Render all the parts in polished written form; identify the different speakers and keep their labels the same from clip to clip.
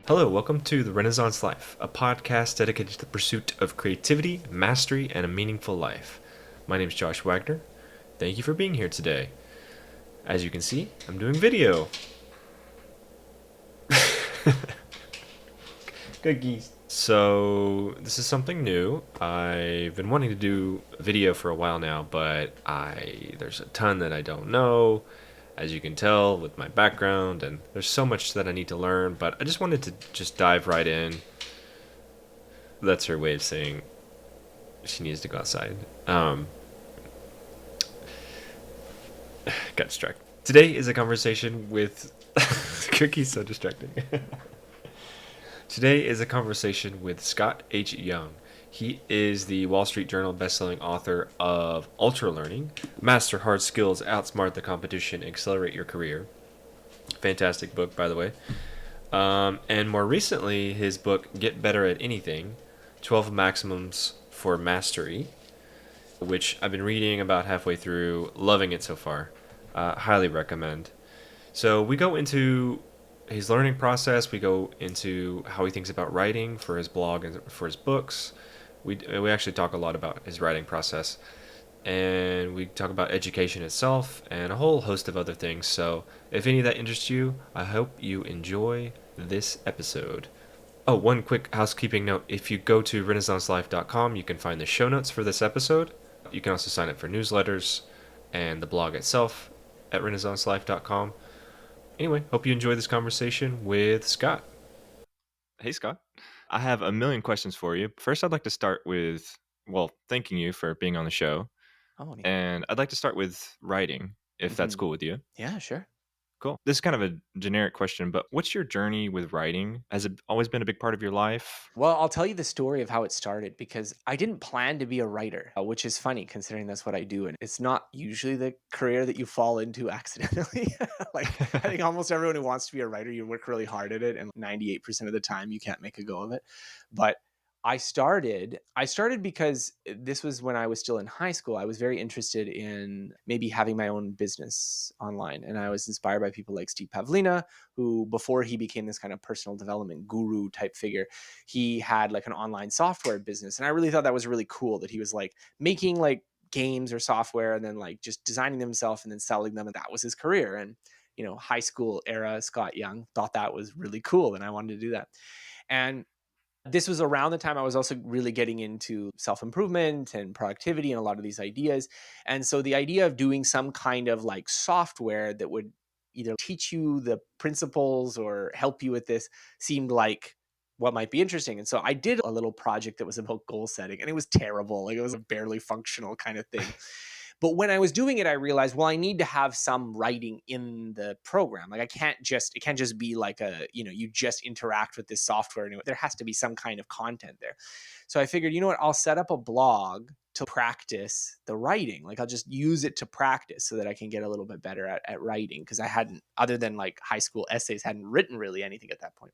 Speaker 1: Hello, welcome to The Renaissance Life, a podcast dedicated to the pursuit of creativity, mastery, and a meaningful life. My name is Josh Waggoner. Thank you for being here today. As you can see, I'm doing video. Cookies. So, this is something new. I've been wanting to do video for a while now, but there's a ton that I don't know, as you can tell with my background, and there's so much that I need to learn, but I just wanted to just dive right in. That's her way of saying she needs to go outside. Got distracted. Today is a conversation with Cookie's so distracting. Today is a conversation with Scott H. Young. He is the Wall Street Journal bestselling author of Ultralearning, Master Hard Skills, Outsmart the Competition, Accelerate Your Career. Fantastic book, by the way. And more recently, his book, Get Better at Anything, 12 Maxims for Mastery, which I've been reading about halfway through, loving it so far. Highly recommend. So we go into his learning process, we go into how he thinks about writing for his blog and for his books. We actually talk a lot about his writing process, and we talk about education itself and a whole host of other things. So if any of that interests you, I hope you enjoy this episode. Oh, one quick housekeeping note. If you go to renaissancelife.com, you can find the show notes for this episode. You can also sign up for newsletters and the blog itself at renaissancelife.com. Anyway, hope you enjoy this conversation with Scott. Hey, Scott. I have a million questions for you. First, I'd like to start with, thanking you for being on the show.
Speaker 2: Oh, neat.
Speaker 1: And I'd like to start with writing, if that's
Speaker 2: Mhm.
Speaker 1: cool with you.
Speaker 2: Yeah, sure.
Speaker 1: Cool. This is kind of a generic question, but what's your journey with writing? Has it always been a big part of your life?
Speaker 2: Well, I'll tell you the story of how it started because I didn't plan to be a writer, which is funny considering that's what I do. And it's not usually the career that you fall into accidentally. Like, I think almost everyone who wants to be a writer, you work really hard at it. And 98% of the time, you can't make a go of it. But I started because this was when I was still in high school. I was very interested in maybe having my own business online. And I was inspired by people like Steve Pavlina, who before he became this kind of personal development guru type figure, he had like an online software business. And I really thought that was really cool that he was like making like games or software and then like just designing them himself and then selling them. And that was his career. And, high school era Scott Young thought that was really cool. And I wanted to do that. And this was around the time I was also really getting into self improvement and productivity and a lot of these ideas. And so the idea of doing some kind of like software that would either teach you the principles or help you with this seemed like what might be interesting. And so I did a little project that was about goal setting, and it was terrible. Like, it was a barely functional kind of thing. But when I was doing it, I realized, well, I need to have some writing in the program. Like, it can't just be like you just interact with this software. And there has to be some kind of content there. So I figured, you know what, I'll set up a blog to practice the writing. Like, I'll just use it to practice so that I can get a little bit better at writing. Cause I hadn't, other than like high school essays, hadn't written really anything at that point.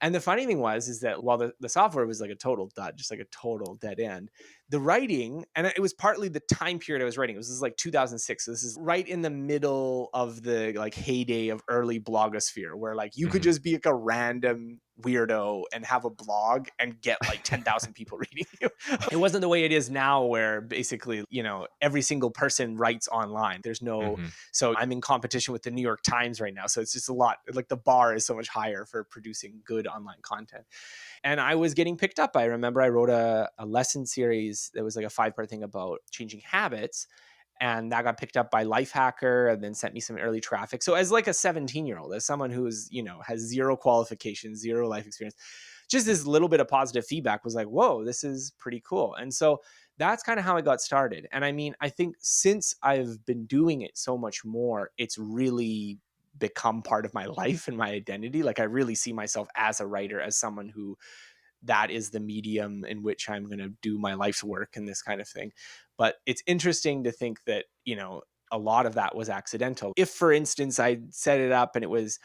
Speaker 2: And the funny thing is that while the software was like a total dud, just like a total dead end, the writing, and it was partly the time period I was writing. This is like 2006. So this is right in the middle of the like heyday of early blogosphere, where like you could
Speaker 1: Mhm.
Speaker 2: just be like a random weirdo and have a blog and get like 10,000 people reading you. It wasn't the way it is now, where basically, every single person writes online. There's no,
Speaker 1: Mhm.
Speaker 2: so I'm in competition with the New York Times right now. So it's just a lot, like the bar is so much higher for producing good online content. And I was getting picked up. I remember I wrote a lesson series that was like a 5-part thing about changing habits. And that got picked up by Lifehacker and then sent me some early traffic. So as like a 17-year-old, as someone who's, has zero qualifications, zero life experience, just this little bit of positive feedback was like, whoa, this is pretty cool. And so that's kind of how I got started. And I mean, I think since I've been doing it so much more, it's really become part of my life and my identity. Like, I really see myself as a writer, as someone who that is the medium in which I'm going to do my life's work and this kind of thing. But it's interesting to think that, a lot of that was accidental. If, for instance, I set it up and it was,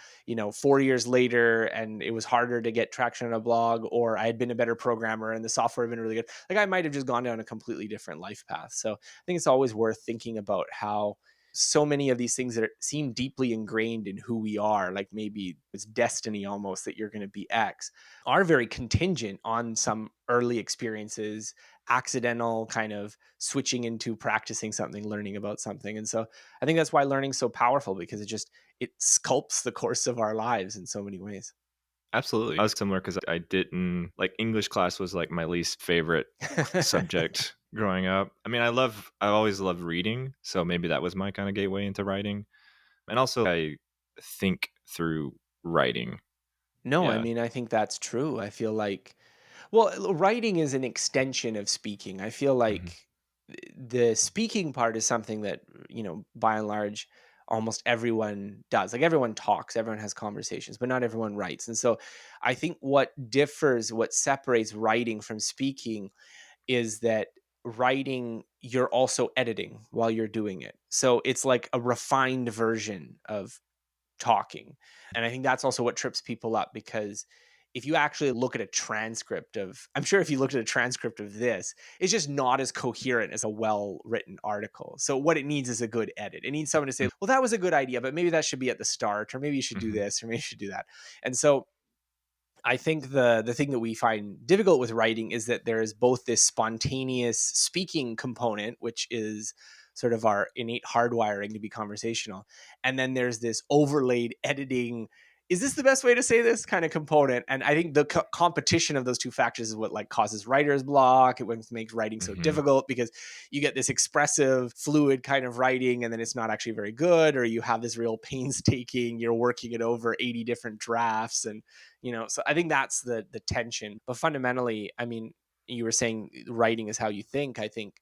Speaker 2: 4 years later and it was harder to get traction on a blog, or I had been a better programmer and the software had been really good, like I might have just gone down a completely different life path. So I think it's always worth thinking about how so many of these things that seem deeply ingrained in who we are, like maybe it's destiny almost that you're going to be X, are very contingent on some early experiences, accidental kind of switching into practicing something, learning about something. And so I think that's why learning's so powerful, because it sculpts the course of our lives in so many ways.
Speaker 1: Absolutely. I was similar because I didn't like English class was like my least favorite subject growing up. I mean, I always loved reading, so maybe that was my kind of gateway into writing. And also I think through writing.
Speaker 2: No, I
Speaker 1: Yeah.
Speaker 2: mean, I think that's true. I feel like, well, writing is an extension of speaking. I feel
Speaker 1: Mhm.
Speaker 2: like the speaking part is something that, by and large, almost everyone does. Like everyone talks, everyone has conversations, but not everyone writes. And so I think what separates writing from speaking is that writing, you're also editing while you're doing it. So it's like a refined version of talking. And I think that's also what trips people up, because if you actually look at a transcript of, I'm sure if you looked at a transcript of this, it's just not as coherent as a well written article. So what it needs is a good edit. It needs someone to say, well, that was a good idea, but maybe that should be at the start, or maybe you should do
Speaker 1: Mhm.
Speaker 2: this, or maybe you should do that. And so I think the thing that we find difficult with writing is that there is both this spontaneous speaking component, which is sort of our innate hardwiring to be conversational, and then there's this overlaid editing. Is this the best way to say this kind of component? And I think the competition of those two factors is what like causes writer's block. It makes writing so
Speaker 1: Mhm.
Speaker 2: difficult, because you get this expressive, fluid kind of writing, and then it's not actually very good, or you have this real painstaking. You're working it over 80 different drafts, and so I think that's the tension. But fundamentally, I mean, you were saying writing is how you think. I think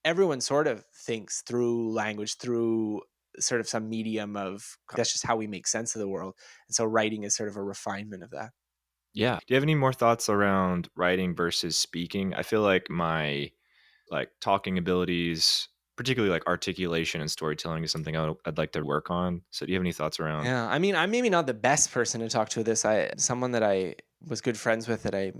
Speaker 2: everyone sort of thinks through language, through sort of some medium of, that's just how we make sense of the world. And so writing is sort of a refinement of that.
Speaker 1: Yeah. Do you have any more thoughts around writing versus speaking? I feel like my like talking abilities, particularly like articulation and storytelling, is something I'd like to work on. So, do you have any thoughts around?
Speaker 2: Yeah, I mean, I'm maybe not the best person to talk to this. Someone that I was good friends with, that I,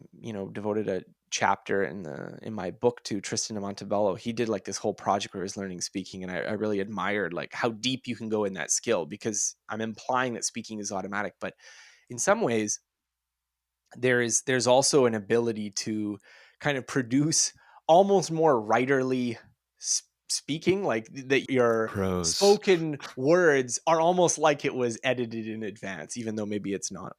Speaker 2: devoted a chapter in my book to, Tristan de Montebello. He did like this whole project where he was learning speaking, and I really admired like how deep you can go in that skill, because I'm implying that speaking is automatic, but in some ways there's also an ability to kind of produce almost more writerly speaking, like that your
Speaker 1: Pros.
Speaker 2: spoken words are almost like it was edited in advance, even though maybe it's not.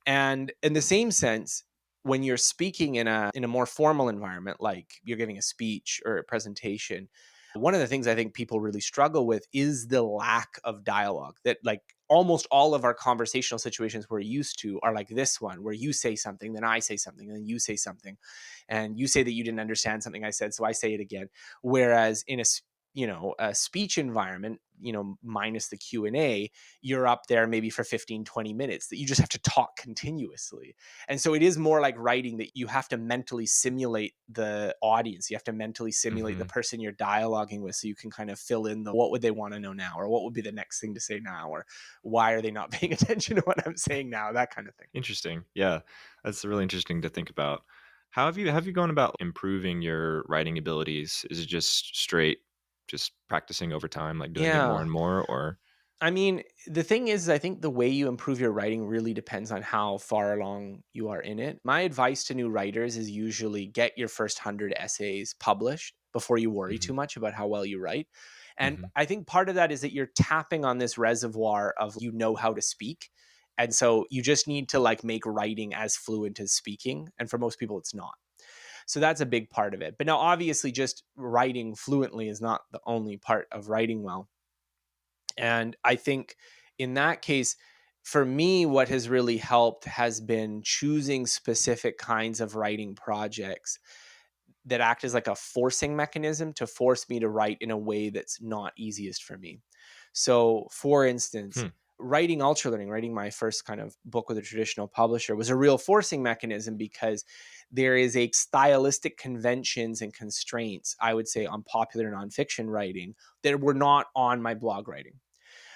Speaker 2: And in the same sense, when you're speaking in a more formal environment, like you're giving a speech or a presentation, one of the things I think people really struggle with is the lack of dialogue. That like almost all of our conversational situations we're used to are like this one, where you say something, then I say something, and then you say something, and you say that you didn't understand something I said, so I say it again. Whereas in a speech environment, minus the Q&A, you're up there maybe for 15-20 minutes, that you just have to talk continuously. And so it is more like writing, that you have to mentally simulate the audience, you have to mentally simulate the
Speaker 1: Mhm.
Speaker 2: person you're dialoguing with, so you can kind of fill in the, what would they want to know now, or what would be the next thing to say now, or why are they not paying attention to what I'm saying now, that kind of thing.
Speaker 1: Interesting. Yeah, that's really interesting to think about. How have you gone about improving your writing abilities? Is it just straight, just practicing over time, like doing it more
Speaker 2: Yeah,
Speaker 1: and more, or?
Speaker 2: I mean, the thing is, I think the way you improve your writing really depends on how far along you are in it. My advice to new writers is usually get your first 100 essays published before you worry
Speaker 1: Mhm.
Speaker 2: too much about how well you write. And
Speaker 1: Mhm.
Speaker 2: I think part of that is that you're tapping on this reservoir of, how to speak. And so you just need to like make writing as fluent as speaking. And for most people, it's not. So that's a big part of it. But now, obviously, just writing fluently is not the only part of writing well. And I think in that case, for me, what has really helped has been choosing specific kinds of writing projects that act as like a forcing mechanism to force me to write in a way that's not easiest for me. So, for instance,
Speaker 1: Hmm.
Speaker 2: writing Ultralearning, writing my first kind of book with a traditional publisher, was a real forcing mechanism, because there is a stylistic conventions and constraints, I would say, on popular nonfiction writing that were not on my blog writing.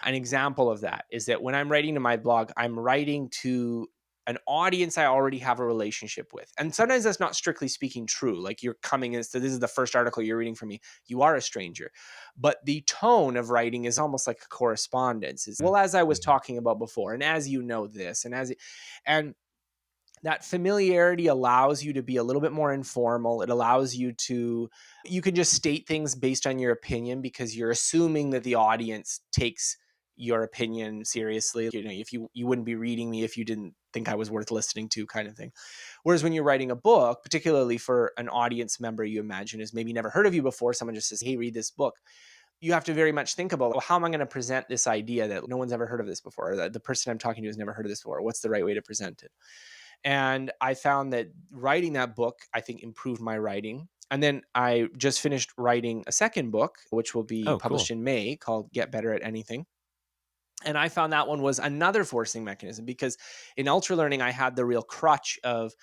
Speaker 2: An example of that is that when I'm writing to my blog, I'm writing to An audience I already have a relationship with. And sometimes that's not strictly speaking true. Like you're coming in, so this is the first article you're reading from me. You are a stranger. But the tone of writing is almost like a correspondence. Is well, as I was
Speaker 1: Mhm.
Speaker 2: talking about before, and as you know this, and that familiarity allows you to be a little bit more informal. It allows you to, you can just state things based on your opinion because you're assuming that the audience takes your opinion seriously. You know, if you wouldn't be reading me if you didn't think I was worth listening to, kind of thing. Whereas when you're writing a book, particularly for an audience member you imagine has maybe never heard of you before, someone just says, "Hey, read this book." You have to very much think about, well, how am I going to present this idea that no one's ever heard of this before, or that the person I'm talking to has never heard of this before? What's the right way to present it? And I found that writing that book, I think, improved my writing. And then I just finished writing a second book, which will be
Speaker 1: Oh,
Speaker 2: published
Speaker 1: cool.
Speaker 2: in May, called Get Better at Anything. And I found that one was another forcing mechanism because in ultra learning, I had the real crutch of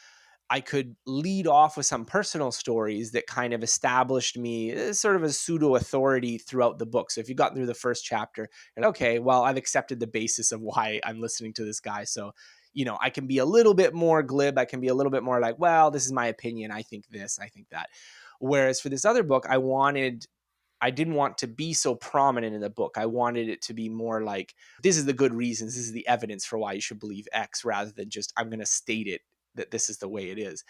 Speaker 2: I could lead off with some personal stories that kind of established me as sort of a pseudo authority throughout the book. So if you got through the first chapter, you're like, okay, well, I've accepted the basis of why I'm listening to this guy. So, you know, I can be a little bit more glib. I can be a little bit more like, well, this is my opinion. I think this, I think that. Whereas for this other book, I didn't want to be so prominent in the book. I wanted it to be more like, this is the good reasons, this is the evidence for why you should believe X, rather than just, I'm going to state it that this is the way it is.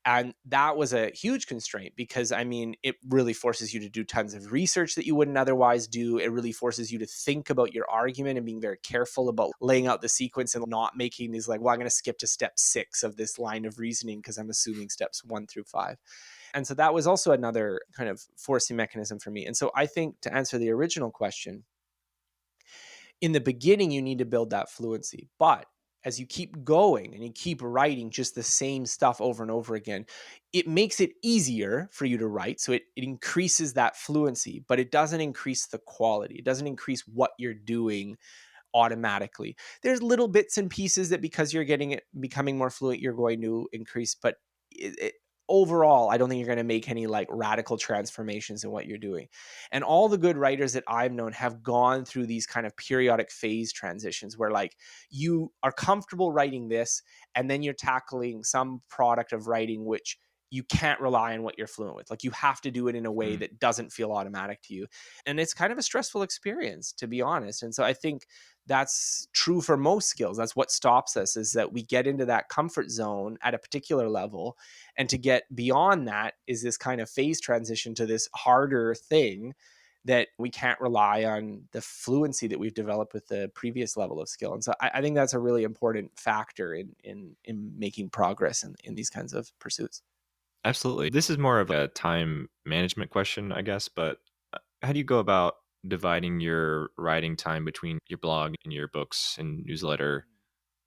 Speaker 2: And that was a huge constraint because, I mean, it really forces you to do tons of research that you wouldn't otherwise do. It really forces you to think about your argument and being very careful about laying out the sequence and not making these like, well, I'm going to skip to step 6 of this line of reasoning because I'm assuming steps 1 through 5. And so that was also another kind of forcing mechanism for me. And so I think, to answer the original question, in the beginning, you need to build that fluency. But as you keep going and you keep writing just the same stuff over and over again, it makes it easier for you to write. So it increases that fluency, but it doesn't increase the quality. It doesn't increase what you're doing automatically. There's little bits and pieces that, because you're getting it, becoming more fluent, you're going to increase, but overall, I don't think you're going to make any like radical transformations in what you're doing. And all the good writers that I've known have gone through these kind of periodic phase transitions where like you are comfortable writing this and then you're tackling some product of writing which you can't rely on what you're fluent with. Like you have to do it in a way
Speaker 1: Mm.
Speaker 2: that doesn't feel automatic to you. And it's kind of a stressful experience, to be honest. And so I think that's true for most skills. That's what stops us, is that we get into that comfort zone at a particular level. And to get beyond that is this kind of phase transition to this harder thing that we can't rely on the fluency that we've developed with the previous level of skill. And so I think that's a really important factor in making progress in these kinds of pursuits.
Speaker 1: Absolutely. This is more of a time management question, I guess, but how do you go about dividing your writing time between your blog and your books and newsletter?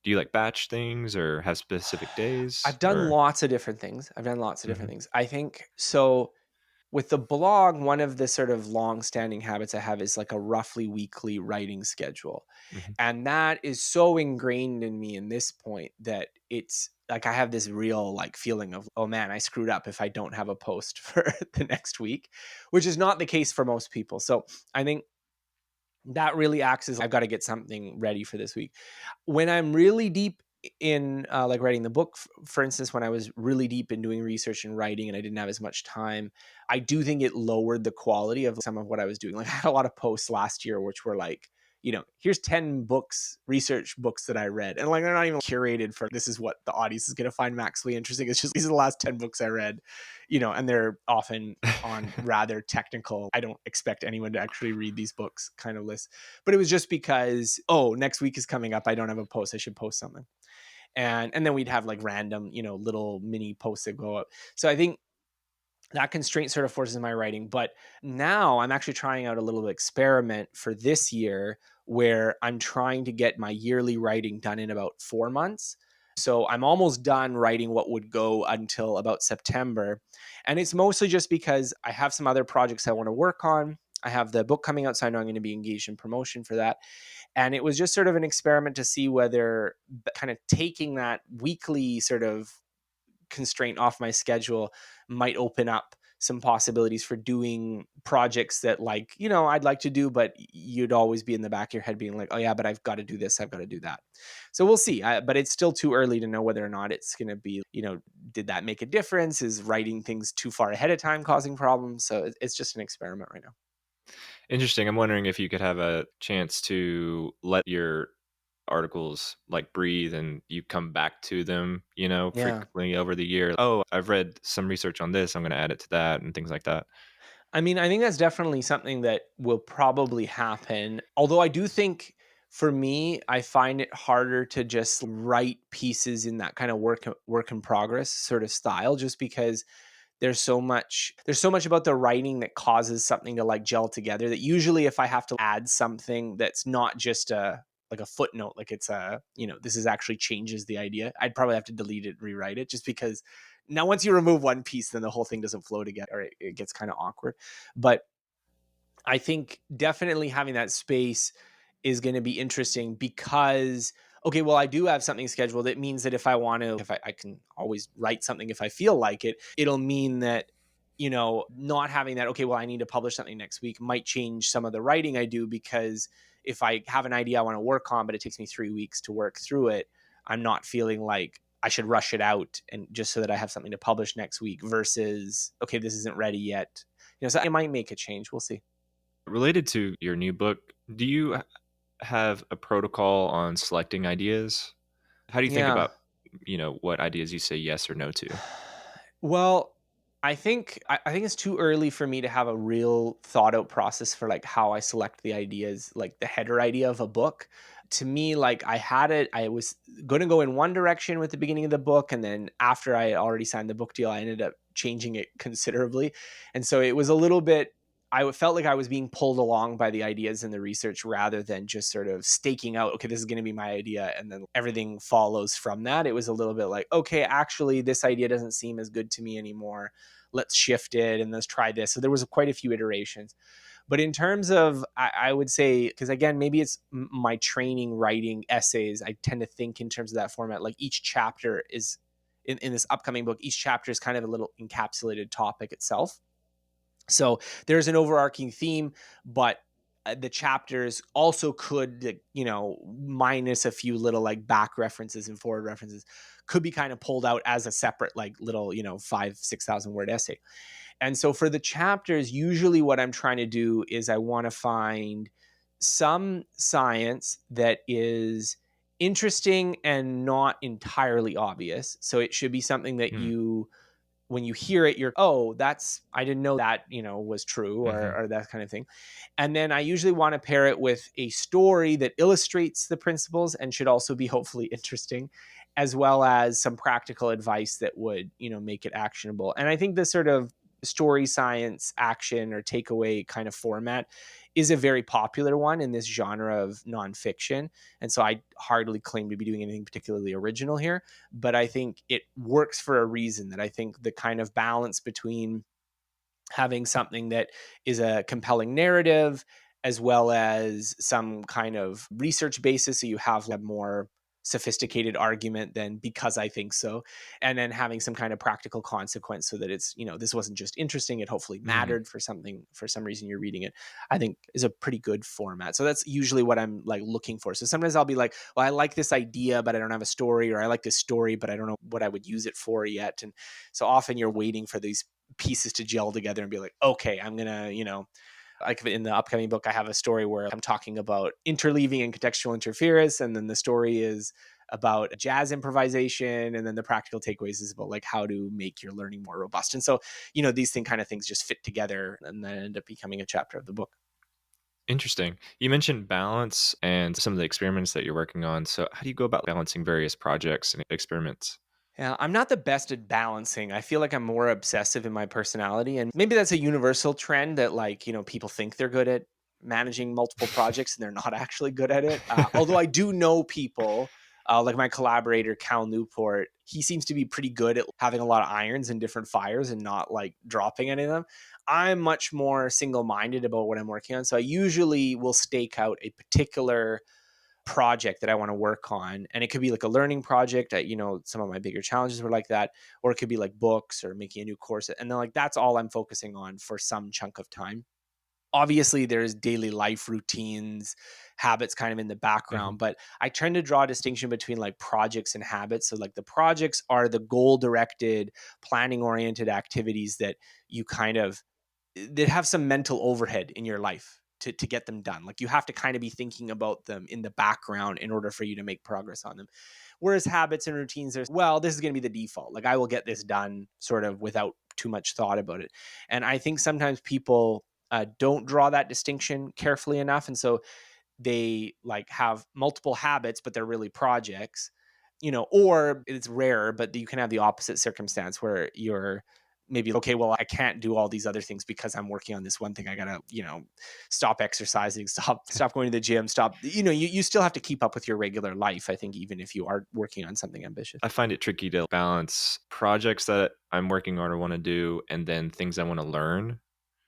Speaker 1: Do you like batch things or have specific days
Speaker 2: I've done
Speaker 1: or
Speaker 2: lots of different things.
Speaker 1: Mhm,
Speaker 2: I think so. With the blog, one of the sort of long-standing habits I have is like a roughly weekly writing schedule.
Speaker 1: mhm,
Speaker 2: And that is so ingrained in me in this point that it's like I have this real like feeling of, oh man, I screwed up if I don't have a post for the next week, which is not the case for most people. So I think that really acts as, I've got to get something ready for this week. When I'm really deep in like writing the book, for instance, when I was really deep in doing research and writing and I didn't have as much time, I do think it lowered the quality of some of what I was doing. Like I had a lot of posts last year which were like, you know, here's 10 books, research books that I read. And like they're not even curated for, this is what the audience is going to find maximally interesting. It's just, these are the last 10 books I read, you know, and they're often on rather technical, I don't expect anyone to actually read these books kind of lists. But it was just because, oh, next week is coming up, I don't have a post, I should post something. And then we'd have like random, you know, little mini posts that go up. So I think that constraint sort of forces my writing. But now I'm actually trying out a little experiment for this year where I'm trying to get my yearly writing done in about 4 months. So I'm almost done writing what would go until about September. And it's mostly just because I have some other projects I want to work on. I have the book coming out, so I know I'm going to be engaged in promotion for that. And it was just sort of an experiment to see whether kind of taking that weekly sort of constraint off my schedule might open up some possibilities for doing projects that, like, I'd like to do, but you'd always be in the back of your head being like, oh yeah, but I've got to do this, I've got to do that. So we'll see. But it's still too early to know whether or not it's going to be, did that make a difference? Is writing things too far ahead of time causing problems? So it's just an experiment right now.
Speaker 1: Interesting. I'm wondering if you could have a chance to let your articles like breathe and you come back to them,
Speaker 2: Yeah.
Speaker 1: frequently over the year. Oh, I've read some research on this. I'm going to add it to that and things like that.
Speaker 2: I mean, I think that's definitely something that will probably happen. Although I do think, for me, I find it harder to just write pieces in that kind of work in progress sort of style, just because there's so much about the writing that causes something to like gel together, that usually if I have to add something that's not just a footnote, like it's this is actually changes the idea, I'd probably have to delete it and rewrite it, just because now once you remove one piece, then the whole thing doesn't flow together, or it gets kind of awkward. But I think definitely having that space is going to be interesting, because okay, well, I do have something scheduled. It means that if I want to, if I can always write something if I feel like it, it'll mean that, not having that, okay, well, I need to publish something next week, might change some of the writing I do, because if I have an idea I want to work on, but it takes me 3 weeks to work through it, I'm not feeling like I should rush it out and just so that I have something to publish next week, versus, okay, this isn't ready yet. So it might make a change. We'll see.
Speaker 1: Related to your new book, do you have a protocol on selecting ideas? How do you think
Speaker 2: Yeah.
Speaker 1: about, what ideas you say yes or no to?
Speaker 2: Well, I think it's too early for me to have a real thought out process for like how I select the ideas, like the header idea of a book. To me, like I was going to go in one direction with the beginning of the book, and then after I already signed the book deal, I ended up changing it considerably. And so it was a little bit, felt like I was being pulled along by the ideas and the research, rather than just sort of staking out, okay, this is going to be my idea, and then everything follows from that. It was a little bit like, okay, actually, this idea doesn't seem as good to me anymore. Let's shift it and let's try this. So there was quite a few iterations. But in terms of, I would say, because again, maybe it's my training writing essays, I tend to think in terms of that format. Like each chapter is, in this upcoming book, each chapter is kind of a little encapsulated topic itself. So there's an overarching theme, but the chapters also could, minus a few little like back references and forward references, could be kind of pulled out as a separate like little, 5,000 to 6,000 word essay. And so for the chapters, usually what I'm trying to do is I want to find some science that is interesting and not entirely obvious. So it should be something that
Speaker 1: Mm,
Speaker 2: you, when you hear it, you're, oh, that's, I didn't know that, was true,
Speaker 1: mhm,
Speaker 2: or that kind of thing. And then I usually want to pair it with a story that illustrates the principles and should also be hopefully interesting, as well as some practical advice that would, make it actionable. And I think this sort of story science action or takeaway kind of format is a very popular one in this genre of nonfiction. And so I hardly claim to be doing anything particularly original here, but I think it works for a reason. That I think the kind of balance between having something that is a compelling narrative, as well as some kind of research basis, so you have a more sophisticated argument than because I think so, and then having some kind of practical consequence, so that it's, this wasn't just interesting, it hopefully
Speaker 1: mm.
Speaker 2: mattered for something, for some reason you're reading it, I think is a pretty good format. So that's usually what I'm like looking for. So sometimes I'll be like, well, I like this idea but I don't have a story, or I like this story but I don't know what I would use it for yet. And so often you're waiting for these pieces to gel together and be like, okay, I'm gonna, like in the upcoming book, I have a story where I'm talking about interleaving and contextual interference, and then the story is about jazz improvisation, and then the practical takeaways is about like how to make your learning more robust. And so, these kind of things just fit together and then end up becoming a chapter of the book.
Speaker 1: Interesting. You mentioned balance and some of the experiments that you're working on. So, how do you go about balancing various projects and experiments?
Speaker 2: Yeah, I'm not the best at balancing. I feel like I'm more obsessive in my personality. And maybe that's a universal trend that, like, people think they're good at managing multiple projects and they're not actually good at it. Although I do know people, like my collaborator, Cal Newport, he seems to be pretty good at having a lot of irons in different fires and not like dropping any of them. I'm much more single minded about what I'm working on. So I usually will stake out a particular project that I want to work on. And it could be like a learning project. Some of my bigger challenges were like that, or it could be like books or making a new course. And then like that's all I'm focusing on for some chunk of time. Obviously, there's daily life routines, habits kind of in the
Speaker 1: Mhm.
Speaker 2: background, but I tend to draw a distinction between like projects and habits. So like the projects are the goal directed, planning oriented activities that you kind of that have some mental overhead in your life to get them done. Like you have to kind of be thinking about them in the background in order for you to make progress on them. Whereas habits and routines, this is going to be the default. Like I will get this done sort of without too much thought about it. And I think sometimes people don't draw that distinction carefully enough. And so they like have multiple habits, but they're really projects, or it's rare, but you can have the opposite circumstance where you're maybe, okay, well, I can't do all these other things because I'm working on this one thing. I gotta, stop exercising, stop going to the gym, stop, you still have to keep up with your regular life. I think even if you are working on something ambitious.
Speaker 1: I find it tricky to balance projects that I'm working on or want to do and then things I want to learn.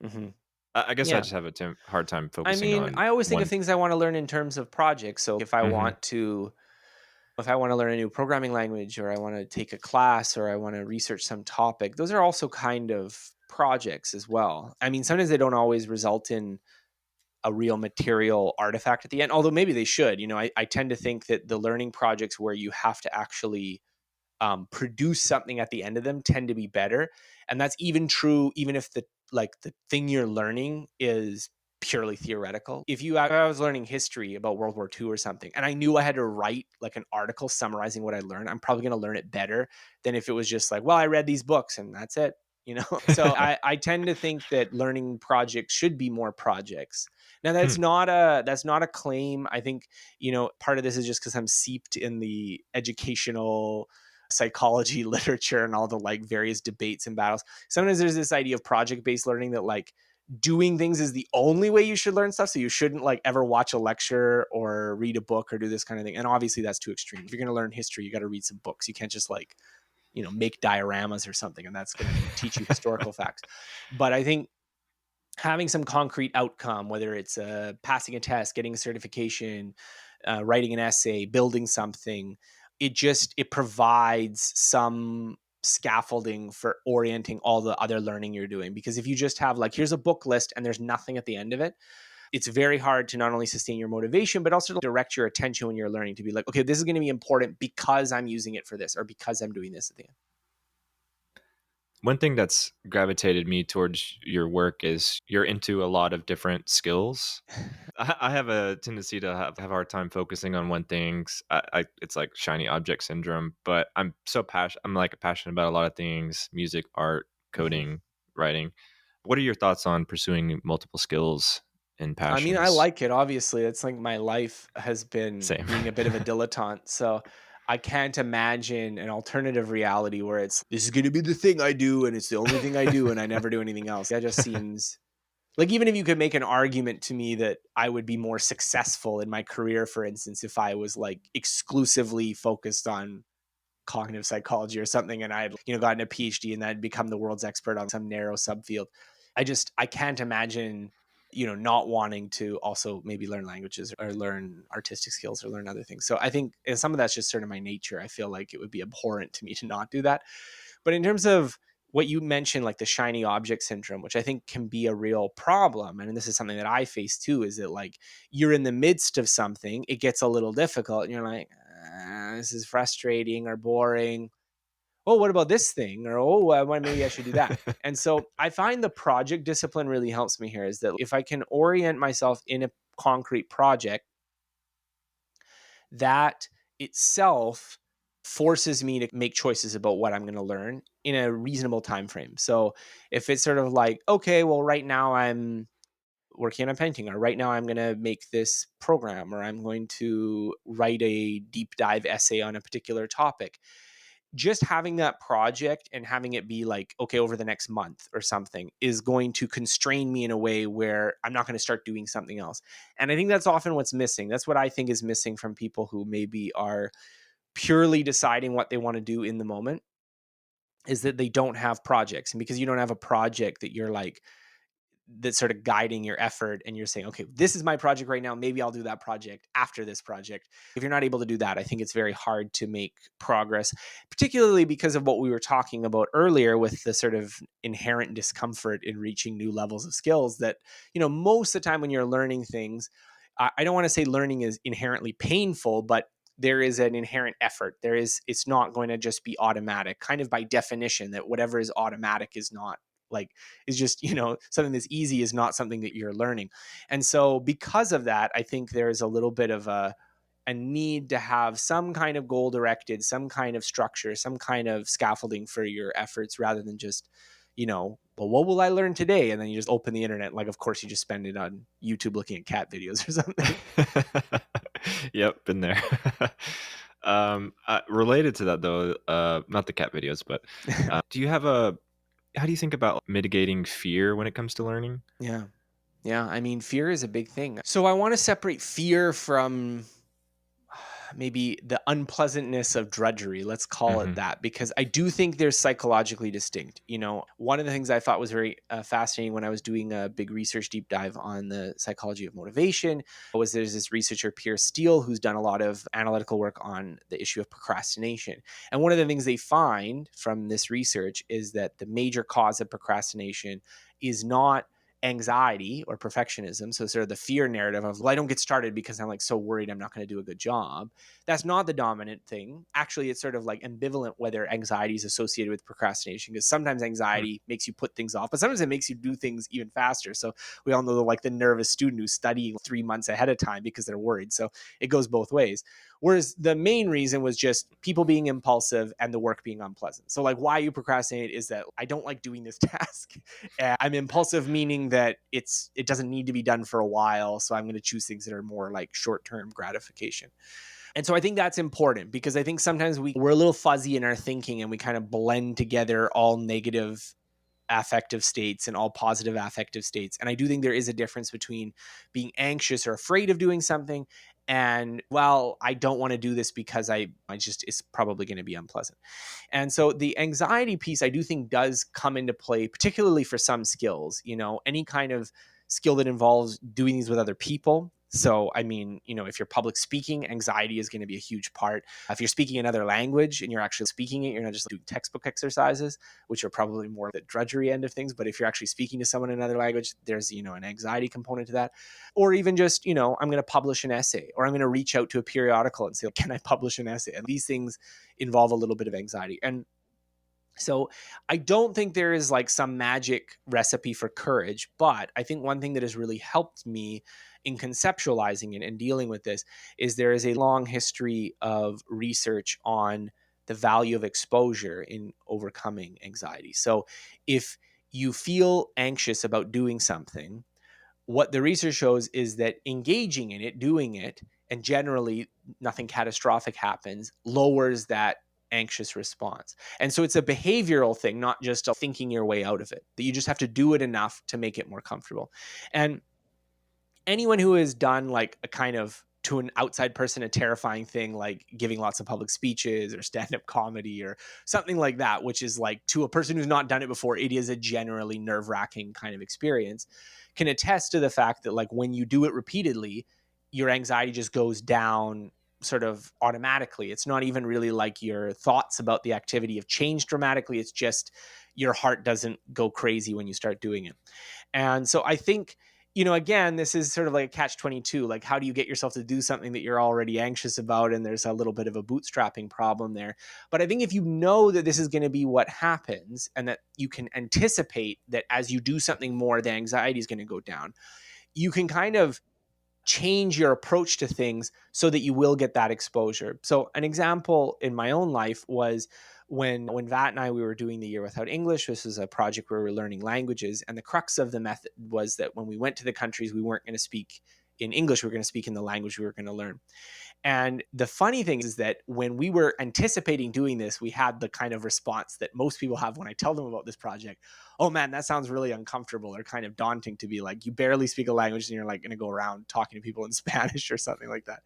Speaker 2: Hmm.
Speaker 1: I guess I
Speaker 2: Yeah.
Speaker 1: just have a hard time
Speaker 2: I
Speaker 1: focusing
Speaker 2: mean,
Speaker 1: on
Speaker 2: I always think of
Speaker 1: one.
Speaker 2: things I want to learn in terms of projects. So
Speaker 1: Mhm.
Speaker 2: if I want to learn a new programming language, or I want to take a class, or I want to research some topic, those are also kind of projects as well. I mean, sometimes they don't always result in a real material artifact at the end, although maybe they should. I tend to think that the learning projects where you have to actually produce something at the end of them tend to be better. And that's even true, even if the thing you're learning is purely theoretical. I was learning history about World War II or something, and I knew I had to write like an article summarizing what I learned, I'm probably going to learn it better than if it was just like, well, I read these books and that's it. So I tend to think that learning projects should be more projects. Now
Speaker 1: Hmm.
Speaker 2: that's not a claim. I think, part of this is just because I'm seeped in the educational psychology literature and all the like various debates and battles. Sometimes there's this idea of project based learning that like doing things is the only way you should learn stuff. So you shouldn't like ever watch a lecture or read a book or do this kind of thing. And obviously that's too extreme. If you're going to learn history, you got to read some books. You can't just like, make dioramas or something and that's going to teach you historical facts. But I think having some concrete outcome, whether it's passing a test, getting a certification, writing an essay, building something, it provides some scaffolding for orienting all the other learning you're doing. Because if you just have like, here's a book list and there's nothing at the end of it, it's very hard to not only sustain your motivation, but also to direct your attention when you're learning to be like, okay, this is going to be important because I'm using it for this or because I'm doing this at the end.
Speaker 1: One thing that's gravitated me towards your work is you're into a lot of different skills. I have a tendency to have a hard time focusing on one thing. It's like shiny object syndrome, but I'm so passionate. I'm like passionate about a lot of things: music, art,
Speaker 2: Mhm.
Speaker 1: coding, writing. What are your thoughts on pursuing multiple skills and
Speaker 2: I mean, I
Speaker 1: passions?
Speaker 2: like it. Obviously, it's like my life has been
Speaker 1: Same.
Speaker 2: being a bit of a dilettante. So I can't imagine an alternative reality where it's this is going to be the thing I do and it's the only thing I do and I never do anything else. That just seems like, even if you could make an argument to me that I would be more successful in my career, for instance, if I was like exclusively focused on cognitive psychology or something and I'd, gotten a PhD and I'd become the world's expert on some narrow subfield. I can't imagine, not wanting to also maybe learn languages or learn artistic skills or learn other things. So I think some of that's just sort of my nature. I feel like it would be abhorrent to me to not do that. But in terms of what you mentioned, like the shiny object syndrome, which I think can be a real problem. And this is something that I face too, is that like you're in the midst of something, it gets a little difficult and you're like, this is frustrating or boring. Oh, what about this thing? Or, oh, maybe I should do that. And so I find the project discipline really helps me here is that if I can orient myself in a concrete project, that itself forces me to make choices about what I'm going to learn in a reasonable time frame. So if it's sort of like, okay, well, right now I'm working on a painting, or right now I'm going to make this program, or I'm going to write a deep dive essay on a particular topic. Just having that project and having it be like, okay, over the next month or something is going to constrain me in a way where I'm not going to start doing something else. And I think that's often what's missing. That's what I think is missing from people who maybe are purely deciding what they want to do in the moment, is that they don't have projects. And because you don't have a project that you're like that's sort of guiding your effort, and you're saying, okay, this is my project right now, maybe I'll do that project after this project. If you're not able to do that, I think it's very hard to make progress, particularly because of what we were talking about earlier with the sort of inherent discomfort in reaching new levels of skills that, most of the time when you're learning things, I don't want to say learning is inherently painful, but there is an inherent effort. It's not going to just be automatic, kind of by definition, that whatever is automatic is not like, is just, something that's easy is not something that you're learning. And so because of that, I think there's a little bit of a need to have some kind of goal directed, some kind of structure, some kind of scaffolding for your efforts rather than just, well, what will I learn today? And then you just open the internet. Like, of course, you just spend it on YouTube looking at cat videos or something.
Speaker 1: Yep, been there. Related to that though, not the cat videos, but do you have a how do you think about mitigating fear when it comes to learning?
Speaker 2: Yeah. Yeah. I mean, fear is a big thing. So I want to separate fear from maybe the unpleasantness of drudgery, let's call it
Speaker 1: Hmm.
Speaker 2: that, because I do think they're psychologically distinct. One of the things I thought was very fascinating when I was doing a big research deep dive on the psychology of motivation was there's this researcher, Pierce Steele, who's done a lot of analytical work on the issue of procrastination. And one of the things they find from this research is that the major cause of procrastination is not anxiety or perfectionism. So sort of the fear narrative of, well, I don't get started because I'm like so worried I'm not going to do a good job. That's not the dominant thing. Actually, it's sort of like ambivalent whether anxiety is associated with procrastination, because sometimes anxiety makes you put things off, but sometimes it makes you do things even faster. So we all know the nervous student who's studying 3 months ahead of time because they're worried. So it goes both ways. Whereas the main reason was just people being impulsive and the work being unpleasant. So like why you procrastinate is that I don't like doing this task. And I'm impulsive, meaning that it doesn't need to be done for a while. So I'm going to choose things that are more like short-term gratification. And so I think that's important because I think sometimes we're a little fuzzy in our thinking and we kind of blend together all negative affective states and all positive affective states. And I do think there is a difference between being anxious or afraid of doing something and, well, I don't want to do this because I just, it's probably going to be unpleasant. And so the anxiety piece, I do think does come into play, particularly for some skills, any kind of skill that involves doing these with other people. So, I mean, if you're public speaking, anxiety is going to be a huge part. If you're speaking another language and you're actually speaking it, you're not just doing textbook exercises, which are probably more the drudgery end of things. But if you're actually speaking to someone in another language, there's, an anxiety component to that. Or even just, I'm going to publish an essay or I'm going to reach out to a periodical and say, can I publish an essay? And these things involve a little bit of anxiety. And so I don't think there is like some magic recipe for courage, but I think one thing that has really helped me in conceptualizing it and dealing with this is there is a long history of research on the value of exposure in overcoming anxiety. So if you feel anxious about doing something, what the research shows is that engaging in it, doing it, and generally nothing catastrophic happens, lowers that anxious response. And so it's a behavioral thing, not just a thinking your way out of it, that you just have to do it enough to make it more comfortable. And anyone who has done like a kind of, to an outside person, a terrifying thing like giving lots of public speeches or stand-up comedy or something like that, which is like, to a person who's not done it before, it is a generally nerve-wracking kind of experience, can attest to the fact that like when you do it repeatedly, your anxiety just goes down sort of automatically. It's not even really like your thoughts about the activity have changed dramatically. It's just your heart doesn't go crazy when you start doing it. And so I think, again, this is sort of like a catch-22. Like, how do you get yourself to do something that you're already anxious about? And there's a little bit of a bootstrapping problem there. But I think if you know that this is going to be what happens and that you can anticipate that as you do something more, the anxiety is going to go down, you can kind of change your approach to things so that you will get that exposure. So an example in my own life was when Vat and I, we were doing the Year Without English. This was a project where we were learning languages. And the crux of the method was that when we went to the countries, we weren't going to speak in English. We were going to speak in the language we were going to learn. And the funny thing is that when we were anticipating doing this, we had the kind of response that most people have when I tell them about this project. Oh man, that sounds really uncomfortable or kind of daunting to be like, you barely speak a language and you're like going to go around talking to people in Spanish or something like that.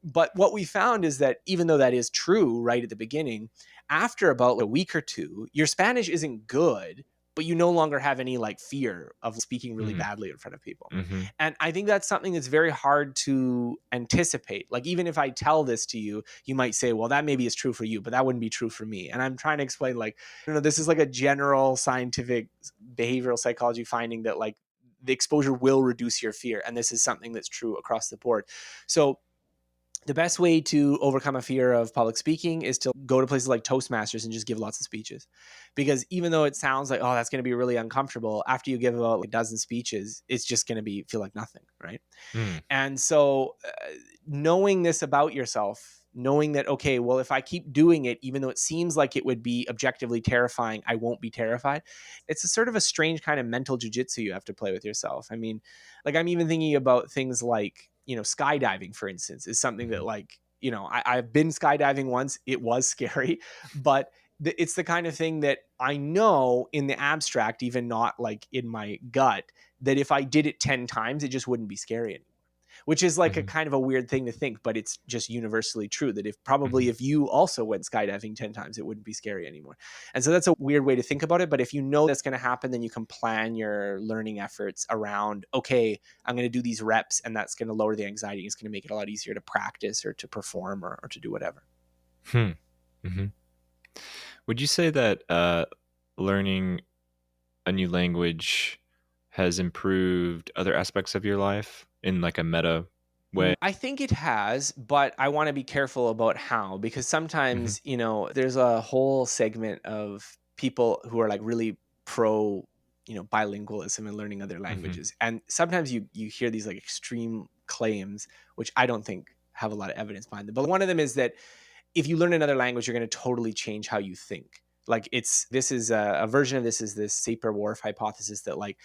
Speaker 2: But what we found is that even though that is true right at the beginning, after about a week or two, your Spanish isn't good, but you no longer have any like fear of speaking really
Speaker 1: Mm.
Speaker 2: badly in front of people.
Speaker 1: Mhm.
Speaker 2: And I think that's something that's very hard to anticipate. Like, even if I tell this to you, you might say, well, that maybe is true for you, but that wouldn't be true for me. And I'm trying to explain, like, this is like a general scientific behavioral psychology finding that like the exposure will reduce your fear. And this is something that's true across the board. So the best way to overcome a fear of public speaking is to go to places like Toastmasters and just give lots of speeches. Because even though it sounds like, oh, that's going to be really uncomfortable, after you give about like a dozen speeches, it's just going to be feel like nothing, right?
Speaker 1: Mm.
Speaker 2: And so, knowing this about yourself, knowing that, okay, well, if I keep doing it, even though it seems like it would be objectively terrifying, I won't be terrified. It's a sort of a strange kind of mental jujitsu you have to play with yourself. I mean, like, I'm even thinking about things like, skydiving, for instance, is something that,
Speaker 1: Mhm.
Speaker 2: like, I've been skydiving once. It was scary, but it's the kind of thing that I know in the abstract, even not like in my gut, that if I did it 10 times, it just wouldn't be scary anymore, which is like a
Speaker 1: Mhm.
Speaker 2: kind of a weird thing to think, but it's just universally true that
Speaker 1: Mhm.
Speaker 2: if you also went skydiving 10 times, it wouldn't be scary anymore. And so that's a weird way to think about it. But if you know that's going to happen, then you can plan your learning efforts around, okay, I'm going to do these reps, and that's going to lower the anxiety. It's going to make it a lot easier to practice or to perform or to do whatever.
Speaker 1: Hmm. Mhm. Would you say that learning a new language has improved other aspects of your life in like a meta way?
Speaker 2: I think it has, but I want to be careful about how, because
Speaker 1: Mhm.
Speaker 2: sometimes, there's a whole segment of people who are like really pro, bilingualism and learning other
Speaker 1: Mhm.
Speaker 2: languages. And sometimes you hear these like extreme claims, which I don't think have a lot of evidence behind them. But one of them is that if you learn another language, you're going to totally change how you think. Like, this is a version of this is this Sapir-Whorf hypothesis that like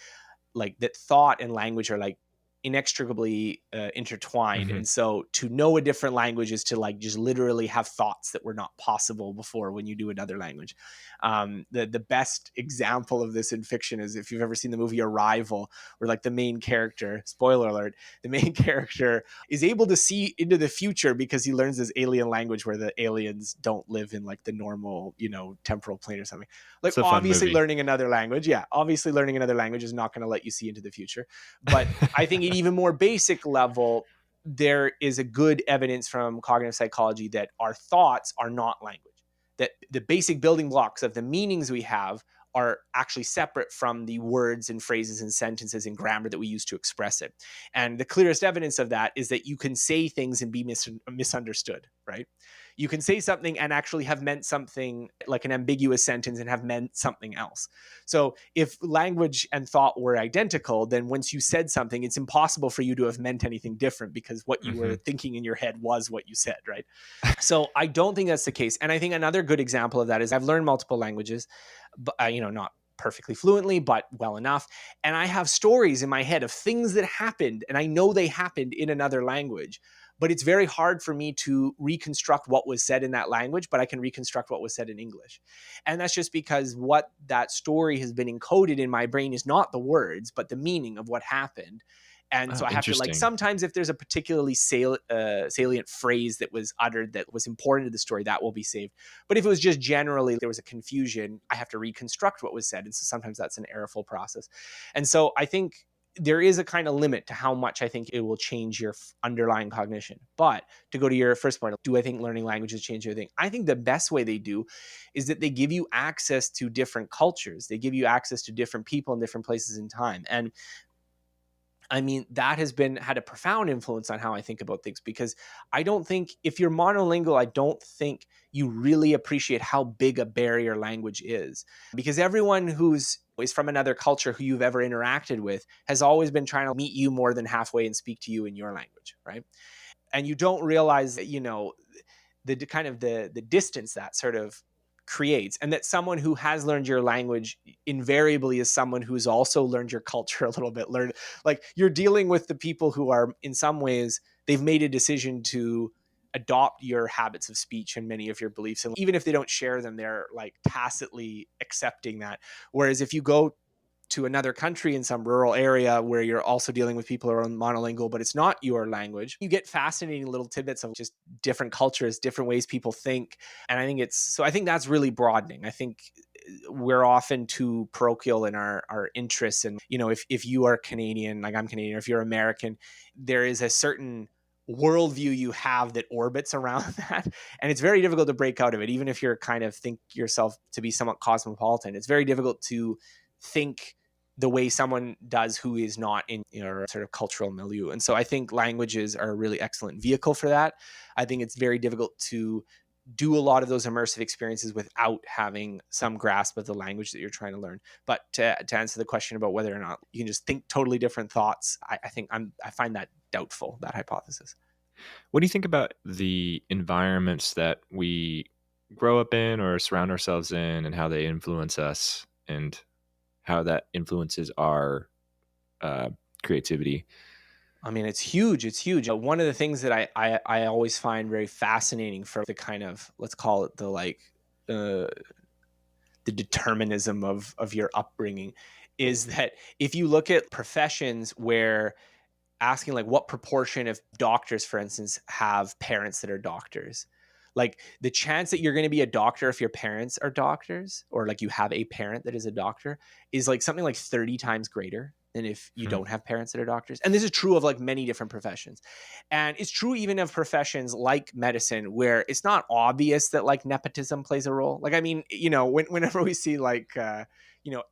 Speaker 2: that thought and language are like inextricably intertwined.
Speaker 1: Mhm.
Speaker 2: And so to know a different language is to like just literally have thoughts that were not possible before when you do another language. The best example of this in fiction is if you've ever seen the movie Arrival, where like the main character, spoiler alert, the main character is able to see into the future because he learns this alien language where the aliens don't live in like the normal, temporal plane or something. Like,
Speaker 1: It's a fun
Speaker 2: obviously
Speaker 1: movie.
Speaker 2: learning another language, yeah, obviously learning another language is not going to let you see into the future. But I think at even more basic level, there is a good evidence from cognitive psychology that our thoughts are not language, that the basic building blocks of the meanings we have are actually separate from the words and phrases and sentences and grammar that we use to express it. And the clearest evidence of that is that you can say things and be misunderstood, right? You can say something and actually have meant something, like an ambiguous sentence, and have meant something else. So if language and thought were identical, then once you said something, it's impossible for you to have meant anything different because what you were
Speaker 1: Mhm.
Speaker 2: thinking in your head was what you said, right? So I don't think that's the case. And I think another good example of that is I've learned multiple languages, but not perfectly fluently, but well enough. And I have stories in my head of things that happened, and I know they happened in another language. But it's very hard for me to reconstruct what was said in that language, but I can reconstruct what was said in English. And that's just because what that story has been encoded in my brain is not the words, but the meaning of what happened. And
Speaker 1: Oh,
Speaker 2: so I have to, like,
Speaker 1: interesting.
Speaker 2: sometimes if there's a particularly salient phrase that was uttered that was important to the story, that will be saved. But if it was just generally there was a confusion, I have to reconstruct what was said. And so sometimes that's an errorful process. And so I think there is a kind of limit to how much I think it will change your underlying cognition. But to go to your first point, do I think learning languages change your thing? I think the best way they do is that they give you access to different cultures. They give you access to different people in different places in time. And I mean, that has had a profound influence on how I think about things, because I don't think if you're monolingual, I don't think you really appreciate how big a barrier language is, because everyone who's is from another culture who you've ever interacted with has always been trying to meet you more than halfway and speak to you in your language, right? And you don't realize that, the kind of the distance that sort of creates, and that someone who has learned your language invariably is someone who's also learned your culture a little bit. Learn, like, you're dealing with the people who are, in some ways, they've made a decision to adopt your habits of speech and many of your beliefs, and even if they don't share them, they're like tacitly accepting that. Whereas if you go to another country in some rural area where you're also dealing with people who are monolingual, but it's not your language, you get fascinating little tidbits of just different cultures, different ways people think. And I think I think that's really broadening. I think we're often too parochial in our interests. And, if you are Canadian, like I'm Canadian, or if you're American, there is a certain worldview you have that orbits around that. And it's very difficult to break out of it. Even if you're kind of think yourself to be somewhat cosmopolitan, it's very difficult to think the way someone does who is not in your sort of cultural milieu. And so I think languages are a really excellent vehicle for that. I think it's very difficult to do a lot of those immersive experiences without having some grasp of the language that you're trying to learn. But to answer the question about whether or not you can just think totally different thoughts, I find that doubtful, that hypothesis.
Speaker 1: What do you think about the environments that we grow up in or surround ourselves in and how they influence us and how that influences our uh, creativity?
Speaker 2: I mean, it's huge. It's huge. One of the things that I always find very fascinating for the kind of, let's call it uh, the determinism of your upbringing, is that if you look at professions where asking like what proportion of doctors, for instance, have parents that are doctors, like the chance that you're going to be a doctor if your parents are doctors, or like you have a parent that is a doctor, is like something like 30 times greater than if you
Speaker 1: Hmm.
Speaker 2: don't have parents that are doctors. And this is true of like many different professions. And it's true even of professions like medicine, where it's not obvious that like nepotism plays a role. Like, I mean, whenever we see like,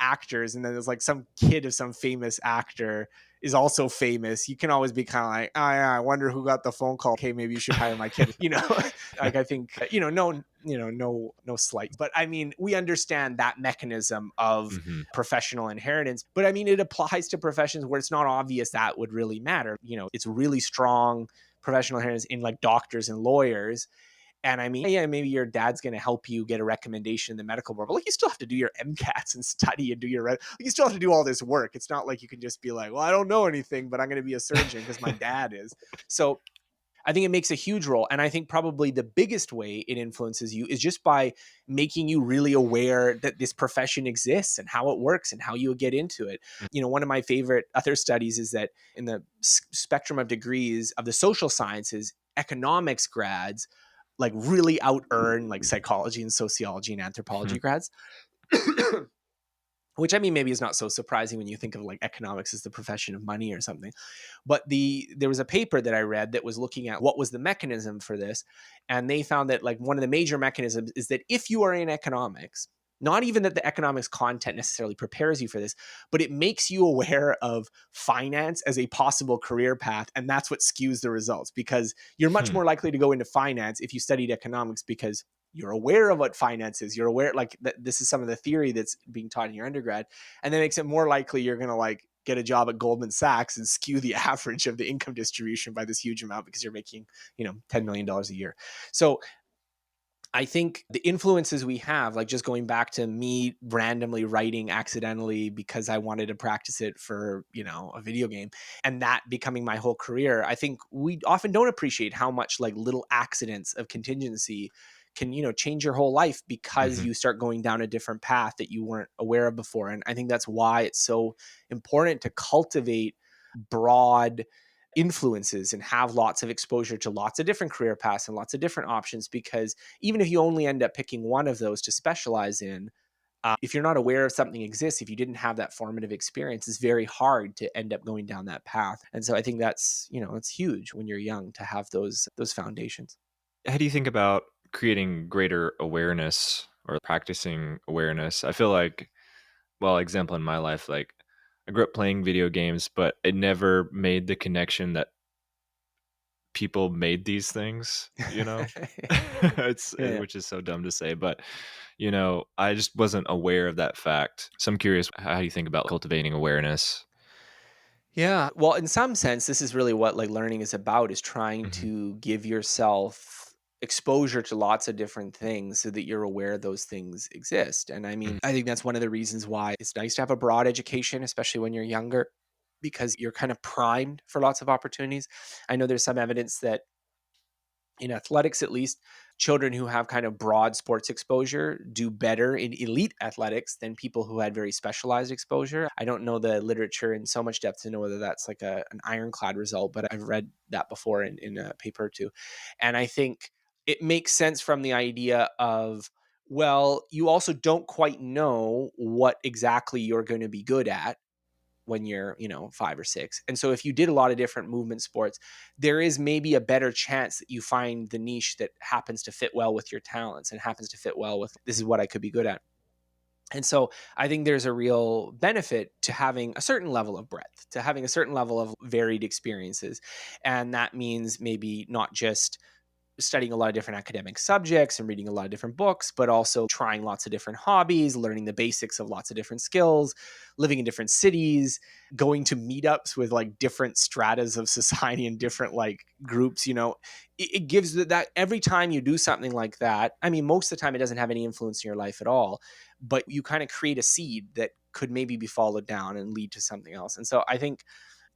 Speaker 2: actors, and then there's like some kid of some famous actor is also famous, you can always be kind of like, oh yeah, I wonder who got the phone call. Okay, maybe you should hire my kid. Like I think no slight, but I mean we understand that mechanism of
Speaker 1: Hmm.
Speaker 2: professional inheritance. But I mean it applies to professions where it's not obvious that would really matter. It's really strong professional inheritance in like doctors and lawyers. And I mean, yeah, maybe your dad's going to help you get a recommendation in the medical board, but like you still have to do your MCATs and study and do you still have to do all this work. It's not like you can just be like, well, I don't know anything, but I'm going to be a surgeon because my dad is. So I think it makes a huge role. And I think probably the biggest way it influences you is just by making you really aware that this profession exists and how it works and how you get into it. One of my favorite other studies is that in the spectrum of degrees of the social sciences, economics grads like really out earn like psychology and sociology and anthropology grads. Which I mean maybe is not so surprising when you think of like economics as the profession of money or something. But there was a paper that I read that was looking at what was the mechanism for this, and they found that like one of the major mechanisms is that if you are in economics, not even that the economics content necessarily prepares you for this, but it makes you aware of finance as a possible career path, and that's what skews the results, because you're much
Speaker 1: Hmm.
Speaker 2: more likely to go into finance if you studied economics because you're aware of what finance is. You're aware, like this is some of the theory that's being taught in your undergrad, and that makes it more likely you're going to like get a job at Goldman Sachs and skew the average of the income distribution by this huge amount because you're making, $10 million a year. So I think the influences we have, like just going back to me randomly writing accidentally because I wanted to practice it for, a video game, and that becoming my whole career, I think we often don't appreciate how much like little accidents of contingency can, change your whole life because
Speaker 1: Hmm.
Speaker 2: you start going down a different path that you weren't aware of before. And I think that's why it's so important to cultivate broad influences and have lots of exposure to lots of different career paths and lots of different options, because even if you only end up picking one of those to specialize in, if you're not aware of something exists, if you didn't have that formative experience, it's very hard to end up going down that path. And so I think that's, it's huge when you're young to have those foundations.
Speaker 1: How do you think about creating greater awareness or practicing awareness? I feel like, well, example in my life, like I grew up playing video games, but it never made the connection that people made these things, it's
Speaker 2: Yeah.
Speaker 1: which is so dumb to say, but I just wasn't aware of that fact. So I'm curious how you think about cultivating awareness.
Speaker 2: Yeah. Well, in some sense, this is really what like learning is about, is trying
Speaker 1: Hmm.
Speaker 2: to give yourself exposure to lots of different things so that you're aware those things exist. And I mean, I think that's one of the reasons why it's nice to have a broad education, especially when you're younger, because you're kind of primed for lots of opportunities. I know there's some evidence that in athletics at least, children who have kind of broad sports exposure do better in elite athletics than people who had very specialized exposure. I don't know the literature in so much depth to know whether that's like an ironclad result, but I've read that before in a paper or two. And I think it makes sense from the idea of Well, you also don't quite know what exactly you're going to be good at when you're, 5 or 6. And so if you did a lot of different movement sports, there is maybe a better chance that you find the niche that happens to fit well with your talents and happens to fit well with this is what I could be good at. And so I think there's a real benefit to having a certain level of breadth, to having a certain level of varied experiences. And that means maybe not just studying a lot of different academic subjects and reading a lot of different books, but also trying lots of different hobbies, learning the basics of lots of different skills, living in different cities, going to meetups with like different stratas of society and different like groups. It gives that every time you do something like that. I mean, most of the time it doesn't have any influence in your life at all, but you kind of create a seed that could maybe be followed down and lead to something else. And so I think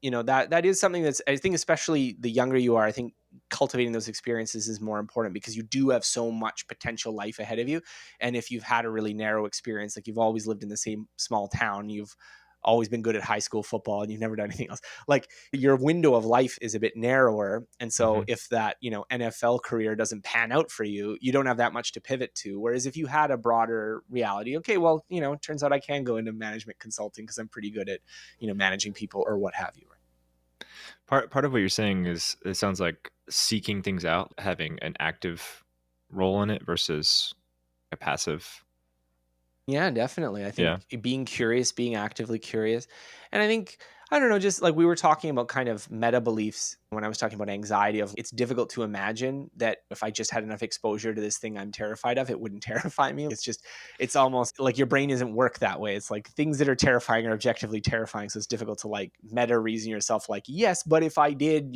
Speaker 2: that is something that's, I think, especially the younger you are, I think cultivating those experiences is more important because you do have so much potential life ahead of you. And if you've had a really narrow experience, like you've always lived in the same small town, you've always been good at high school football and you've never done anything else, like your window of life is a bit narrower. And so
Speaker 1: Hmm.
Speaker 2: if that NFL career doesn't pan out for you, you don't have that much to pivot to. Whereas if you had a broader reality, okay, well, it turns out I can go into management consulting because I'm pretty good at managing people or what have you.
Speaker 1: Part of what you're saying is it sounds like seeking things out, having an active role in it versus a passive.
Speaker 2: Yeah, definitely. I think
Speaker 1: Yeah.
Speaker 2: being curious, being actively curious. And I think, I don't know, just like we were talking about kind of meta beliefs when I was talking about anxiety, of it's difficult to imagine that if I just had enough exposure to this thing I'm terrified of, it wouldn't terrify me. It's almost like your brain isn't work that way. It's like things that are terrifying are objectively terrifying. So it's difficult to like meta reason yourself like, yes, but if I did,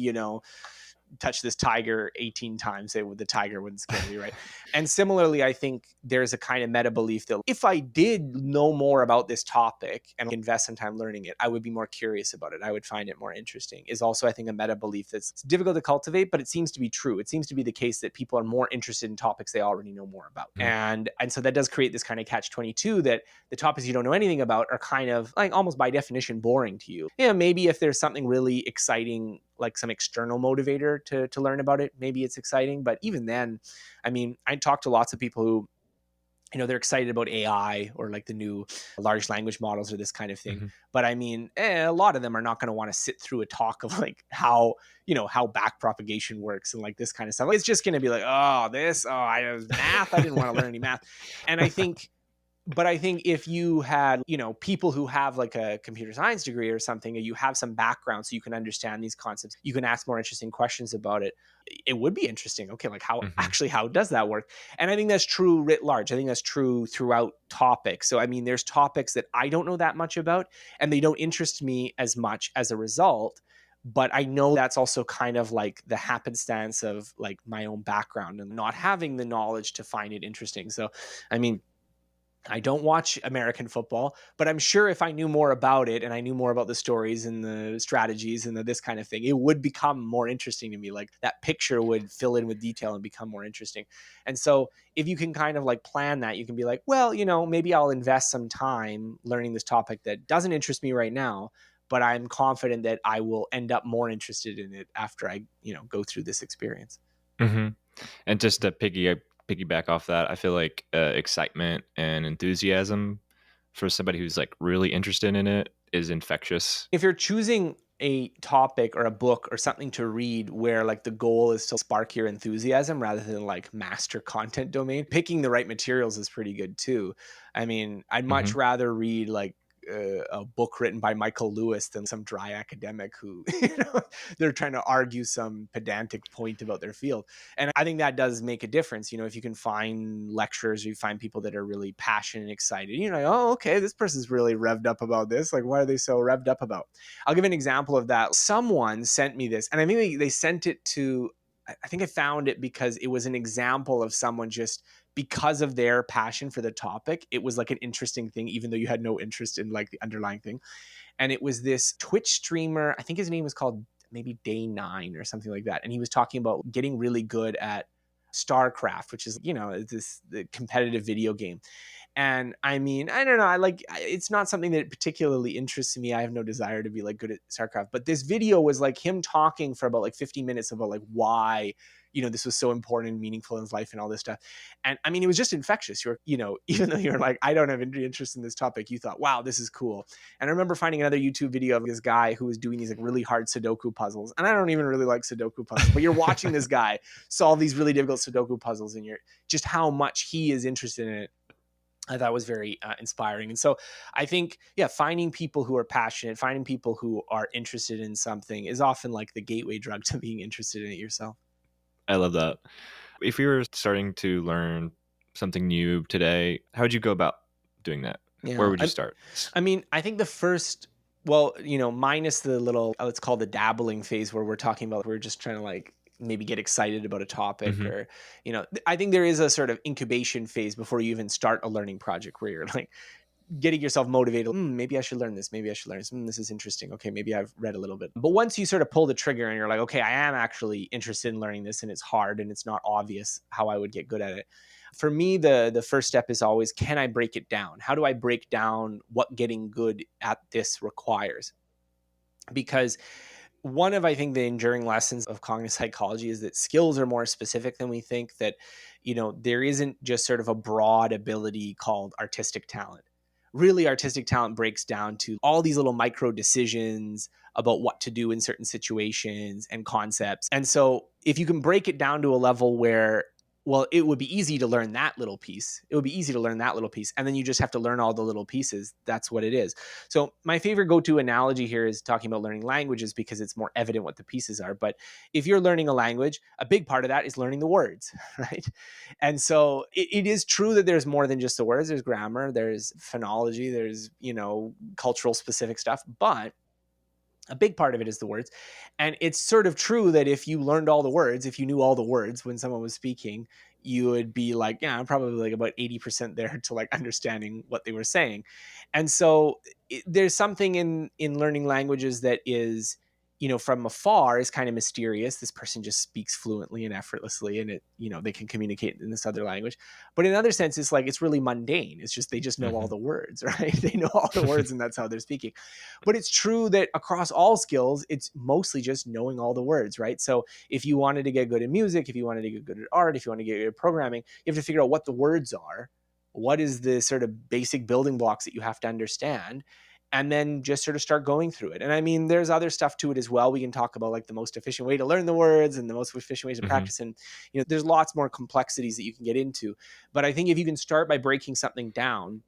Speaker 2: touch this tiger 18 times, the tiger wouldn't scare me, right? And similarly, I think there's a kind of meta belief that if I did know more about this topic and invest some time learning it, I would be more curious about it. I would find it more interesting. Is also, I think, a meta belief that's difficult to cultivate, but it seems to be true. It seems to be the case that people are more interested in topics they already know more about.
Speaker 1: Mhm.
Speaker 2: And so that does create this kind of catch 22 that the topics you don't know anything about are kind of like almost by definition boring to you. Maybe if there's something really exciting, like some external motivator to learn about it, maybe it's exciting. But even then, I mean, I talk to lots of people who, they're excited about AI or like the new large language models or this kind of thing.
Speaker 1: Mhm.
Speaker 2: But I mean, a lot of them are not going to want to sit through a talk of like how back propagation works and like this kind of stuff. It's just going to be like, I was math. I didn't want to learn any math. And I think if you had, people who have like a computer science degree or something, or you have some background so you can understand these concepts, you can ask more interesting questions about it. It would be interesting. Okay, like
Speaker 1: Mhm.
Speaker 2: how does that work? And I think that's true writ large. I think that's true throughout topics. So I mean, there's topics that I don't know that much about and they don't interest me as much as a result. But I know that's also kind of like the happenstance of like my own background and not having the knowledge to find it interesting. So, I mean, I don't watch American football, but I'm sure if I knew more about it and I knew more about the stories and the strategies and this kind of thing, it would become more interesting to me. Like that picture would fill in with detail and become more interesting. And so if you can kind of like plan that, you can be like, well, maybe I'll invest some time learning this topic that doesn't interest me right now, but I'm confident that I will end up more interested in it after I, go through this experience.
Speaker 1: Mhm. And just to piggyback off that, I feel like excitement and enthusiasm for somebody who's like really interested in it is infectious.
Speaker 2: If you're choosing a topic or a book or something to read where like the goal is to spark your enthusiasm rather than like master content domain, picking the right materials is pretty good too. I mean, I'd much
Speaker 1: Hmm.
Speaker 2: rather read like a book written by Michael Lewis than some dry academic who they're trying to argue some pedantic point about their field. And I think that does make a difference. If you can find lecturers or you find people that are really passionate and excited, oh, okay, this person's really revved up about this. Like, what are they so revved up about? I'll give an example of that. Someone sent me this, and I think they sent it to, I think I found it because it was an example of someone just because of their passion for the topic. It was like an interesting thing, even though you had no interest in like the underlying thing. And it was this Twitch streamer. I think his name was called maybe Day Nine or something like that. And he was talking about getting really good at StarCraft, which is, this the competitive video game. And I mean, I don't know. It's not something that particularly interests me. I have no desire to be like good at StarCraft. But this video was like him talking for about like 50 minutes about like why, this was so important and meaningful in his life and all this stuff. And I mean, it was just infectious. Even though you're like, I don't have any interest in this topic, you thought, wow, this is cool. And I remember finding another YouTube video of this guy who was doing these like really hard Sudoku puzzles. And I don't even really like Sudoku puzzles, but you're watching this guy solve these really difficult Sudoku puzzles, and you're just how much he is interested in it. I thought was very inspiring. And so I think, yeah, finding people who are passionate, finding people who are interested in something is often like the gateway drug to being interested in it yourself.
Speaker 1: I love that. If you were starting to learn something new today, how would you go about doing that? Where
Speaker 2: Yeah.
Speaker 1: would you start?
Speaker 2: I mean, I think the first, well, minus the little, let's call the dabbling phase where we're talking about, we're just trying to like maybe get excited about a topic
Speaker 1: Hmm.
Speaker 2: or, I think there is a sort of incubation phase before you even start a learning project where you're like, getting yourself motivated. Maybe I should learn this. Maybe I should learn this. This is interesting. Okay, maybe I've read a little bit. But once you sort of pull the trigger and you're like, okay, I am actually interested in learning this, and it's hard and it's not obvious how I would get good at it. For me, the first step is always, can I break it down? How do I break down what getting good at this requires? Because one of, I think, the enduring lessons of cognitive psychology is that skills are more specific than we think. That there isn't just sort of a broad ability called artistic talent. Really, artistic talent breaks down to all these little micro decisions about what to do in certain situations and concepts. And so if you can break it down to a level where, well, it would be easy to learn that little piece. It would be easy to learn that little piece. And then you just have to learn all the little pieces. That's what it is. So my favorite go-to analogy here is talking about learning languages because it's more evident what the pieces are. But if you're learning a language, a big part of that is learning the words, right? And so it is true that there's more than just the words. There's grammar, there's phonology, there's, cultural specific stuff. But a big part of it is the words. And it's sort of true that if you learned all the words, if you knew all the words when someone was speaking, you would be like, yeah, I'm probably like about 80% there to like understanding what they were saying. And so there's something in learning languages that is, from afar is kind of mysterious. This person just speaks fluently and effortlessly, and they can communicate in this other language. But in other sense, it's like it's really mundane. It's just they just know all
Speaker 1: Hmm.
Speaker 2: the words, right? They know all the words, and that's how they're speaking. But it's true that across all skills, it's mostly just knowing all the words, right? So if you wanted to get good at music, if you wanted to get good at art, if you want to get good at programming, you have to figure out what the words are. What is the sort of basic building blocks that you have to understand? And then just sort of start going through it. And I mean, there's other stuff to it as well. We can talk about like the most efficient way to learn the words and the most efficient ways to
Speaker 1: Hmm.
Speaker 2: practice. And, there's lots more complexities that you can get into. But I think if you can start by breaking something down,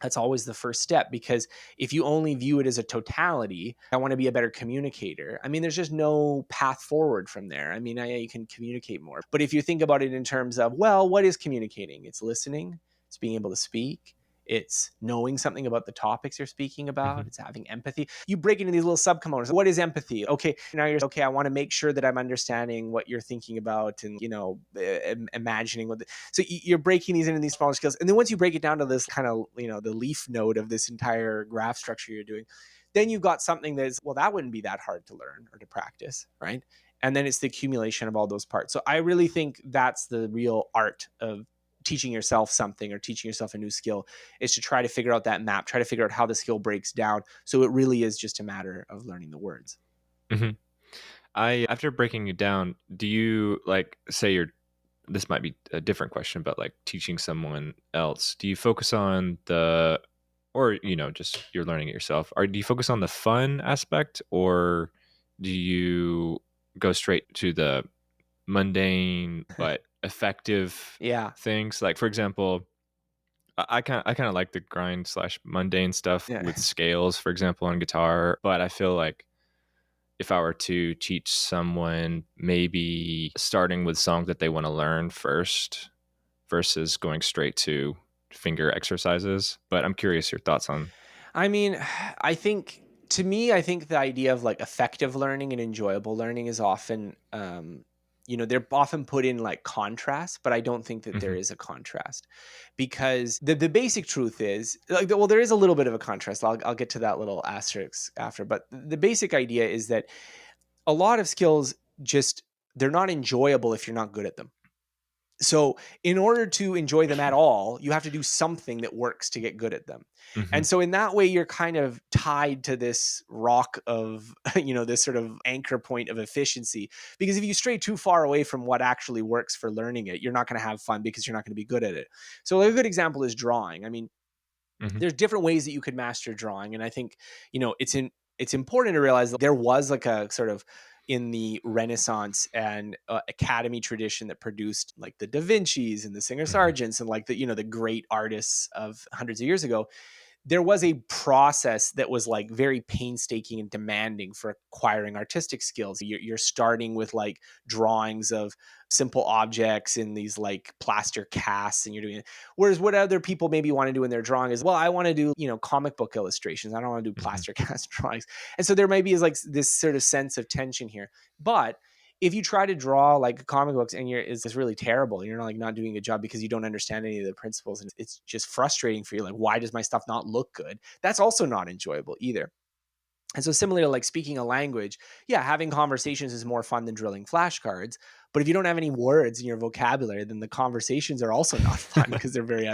Speaker 2: that's always the first step, because if you only view it as a totality, I want to be a better communicator. I mean, there's just no path forward from there. I mean, you can communicate more. But if you think about it in terms of, well, what is communicating? It's listening, it's being able to speak, it's knowing something about the topics you're speaking about,
Speaker 1: Hmm.
Speaker 2: it's having empathy. You break into these little subcomponents. What is empathy? Okay, now you're okay. I want to make sure that I'm understanding what you're thinking about and, imagining what so you're breaking these into these smaller skills. And then once you break it down to this kind of, the leaf node of this entire graph structure you're doing, then you've got something that's, well, that wouldn't be that hard to learn or to practice, right? And then it's the accumulation of all those parts. So I really think that's the real art of teaching yourself something or teaching yourself a new skill, is to try to figure out that map, try to figure out how the skill breaks down. So it really is just a matter of learning the words.
Speaker 1: Hmm. After breaking it down, do you like say you're this might be a different question, but like teaching someone else, do you focus on the, or just you're learning it yourself, or do you focus on the fun aspect, or do you go straight to the mundane but effective
Speaker 2: Yeah.
Speaker 1: things? Like for example, I kind of like the grind slash mundane stuff
Speaker 2: Yeah.
Speaker 1: with scales, for example, on guitar, but I feel like if I were to teach someone, maybe starting with songs that they want to learn first versus going straight to finger exercises. But I'm curious your thoughts on.
Speaker 2: I mean, I think to me, I think the idea of like effective learning and enjoyable learning is often, they're often put in like contrast, but I don't think that there
Speaker 1: Hmm.
Speaker 2: is a contrast, because the basic truth is like, well, there is a little bit of a contrast. I'll get to that little asterisk after, but the basic idea is that a lot of skills just, they're not enjoyable if you're not good at them. So, in order to enjoy them at all, you have to do something that works to get good at them. And
Speaker 1: Mhm.
Speaker 2: so, in that way, you're kind of tied to this rock of, this sort of anchor point of efficiency. Because if you stray too far away from what actually works for learning it, you're not going to have fun because you're not going to be good at it. So, a good example is drawing. I mean,
Speaker 1: Mhm.
Speaker 2: there's different ways that you could master drawing, and I think it's important to realize that there was like a sort of in the Renaissance and academy tradition that produced like the Da Vinci's and the Singer
Speaker 1: Mhm.
Speaker 2: Sargents and like the great artists of hundreds of years ago. There was a process that was like very painstaking and demanding for acquiring artistic skills. You're starting with like drawings of simple objects in these like plaster casts, and you're doing it. Whereas what other people maybe want to do in their drawing is, well, I want to do comic book illustrations. I don't want to do
Speaker 1: Mhm.
Speaker 2: plaster cast drawings, and so there maybe is like this sort of sense of tension here. But if you try to draw like comic books and it's really terrible, you're not doing a good job because you don't understand any of the principles, and it's just frustrating for you. Like, why does my stuff not look good? That's also not enjoyable either. And so similar to like speaking a language, yeah, having conversations is more fun than drilling flashcards. But if you don't have any words in your vocabulary, then the conversations are also not fun because they're very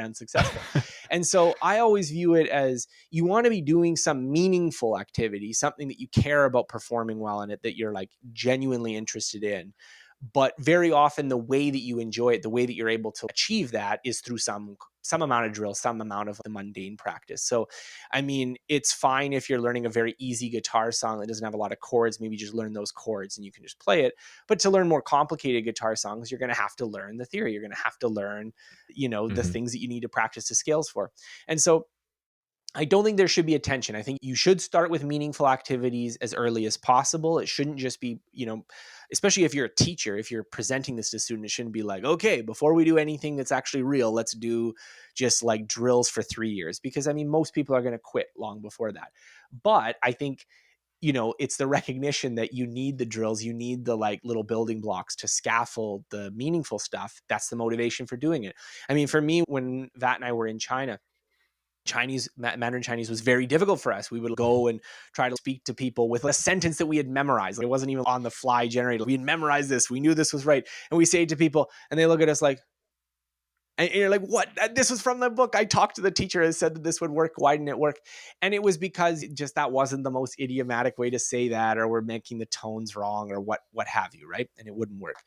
Speaker 2: unsuccessful. And so I always view it as you want to be doing some meaningful activity, something that you care about performing well in it, that you're like genuinely interested in. But very often the way that you enjoy it, the way that you're able to achieve that is through some amount of drill, some amount of the mundane practice. So I mean, it's fine if you're learning a very easy guitar song that doesn't have a lot of chords. Maybe just learn those chords and you can just play it. But to learn more complicated guitar songs, you're going to have to learn the theory. You're going to have to learn, the
Speaker 1: Mhm.
Speaker 2: things that you need to practice the scales for. And so I don't think there should be a tension. I think you should start with meaningful activities as early as possible. It shouldn't just be, especially if you're a teacher, if you're presenting this to students, it shouldn't be like, okay, before we do anything that's actually real, let's do just like drills for 3 years. Because I mean, most people are going to quit long before that. But I think, it's the recognition that you need the drills, you need the like little building blocks to scaffold the meaningful stuff. That's the motivation for doing it. I mean, for me, when Vat and I were in China, Mandarin Chinese was very difficult for us. We would go and try to speak to people with a sentence that we had memorized. It wasn't even on the fly generated. We had memorized this. We knew this was right. And we say it to people and they look at us like, and you're like, what? This was from the book. I talked to the teacher and said that this would work. Why didn't it work? And it was because just that wasn't the most idiomatic way to say that, or we're making the tones wrong, or what have you, right? And it wouldn't work.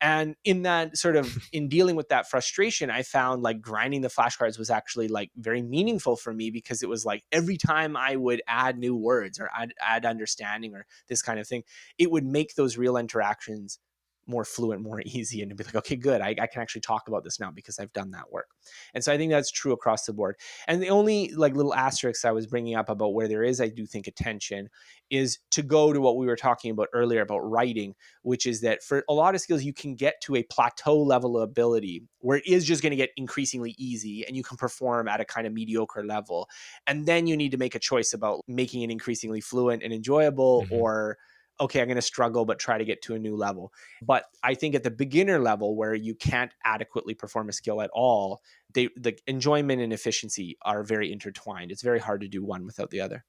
Speaker 2: And in that sort of in dealing with that frustration, I found like grinding the flashcards was actually like very meaningful for me because it was like every time I would add new words or add understanding or this kind of thing, it would make those real interactions more fluent, more easy, and to be like, okay, good. I can actually talk about this now because I've done that work. And so I think that's true across the board. And the only like little asterisks I was bringing up about where there is, I do think, attention is to go to what we were talking about earlier about writing, which is that for a lot of skills, you can get to a plateau level of ability where it is just going to get increasingly easy and you can perform at a kind of mediocre level. And then you need to make a choice about making it increasingly fluent and enjoyable,
Speaker 1: Mhm.
Speaker 2: or okay, I'm going to struggle, but try to get to a new level. But I think at the beginner level where you can't adequately perform a skill at all, the enjoyment and efficiency are very intertwined. It's very hard to do one without the other.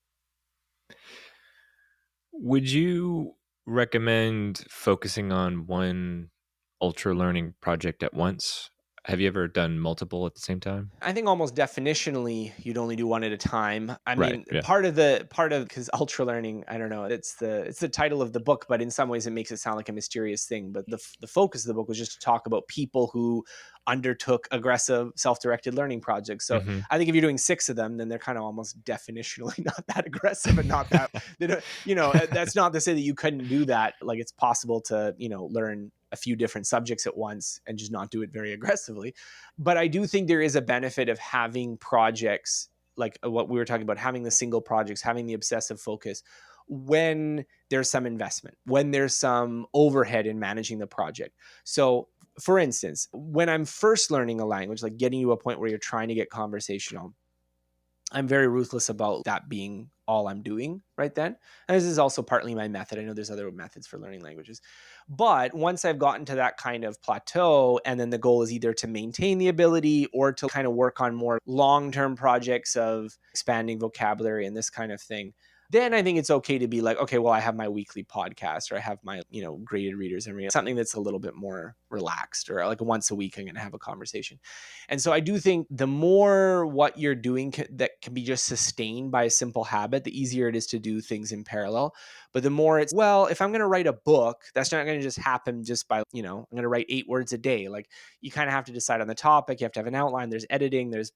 Speaker 1: Would you recommend focusing on one ultra learning project at once? Have you ever done multiple at the same time?
Speaker 2: I think almost definitionally you'd only do one at a time. I
Speaker 1: Right.
Speaker 2: mean,
Speaker 1: Yeah.
Speaker 2: part of because ultra learning, I don't know, it's the title of the book, but in some ways it makes it sound like a mysterious thing. But the focus of the book was just to talk about people who undertook aggressive self-directed learning projects. So
Speaker 1: Mhm.
Speaker 2: I think if you're doing six of them, then they're kind of almost definitionally not that aggressive and not that they don't, that's not to say that you couldn't do that. Like it's possible to, learn a few different subjects at once and just not do it very aggressively. But I do think there is a benefit of having projects like what we were talking about, having the single projects, having the obsessive focus when there's some investment, when there's some overhead in managing the project. So, for instance, when I'm first learning a language, like getting to a point where you're trying to get conversational, I'm very ruthless about that being all I'm doing right then. And this is also partly my method. I know there's other methods for learning languages. But once I've gotten to that kind of plateau, and then the goal is either to maintain the ability or to kind of work on more long term projects of expanding vocabulary and this kind of thing, then I think it's okay to be like, okay, well, I have my weekly podcast, or I have my, graded readers and something that's a little bit more relaxed, or like once a week, I'm going to have a conversation. And so I do think the more what you're doing that can be just sustained by a simple habit, the easier it is to do things in parallel. But the more it's, well, if I'm going to write a book, that's not going to just happen just by, I'm going to write 8 words a day. Like, you kind of have to decide on the topic. You have to have an outline. There's editing. There's,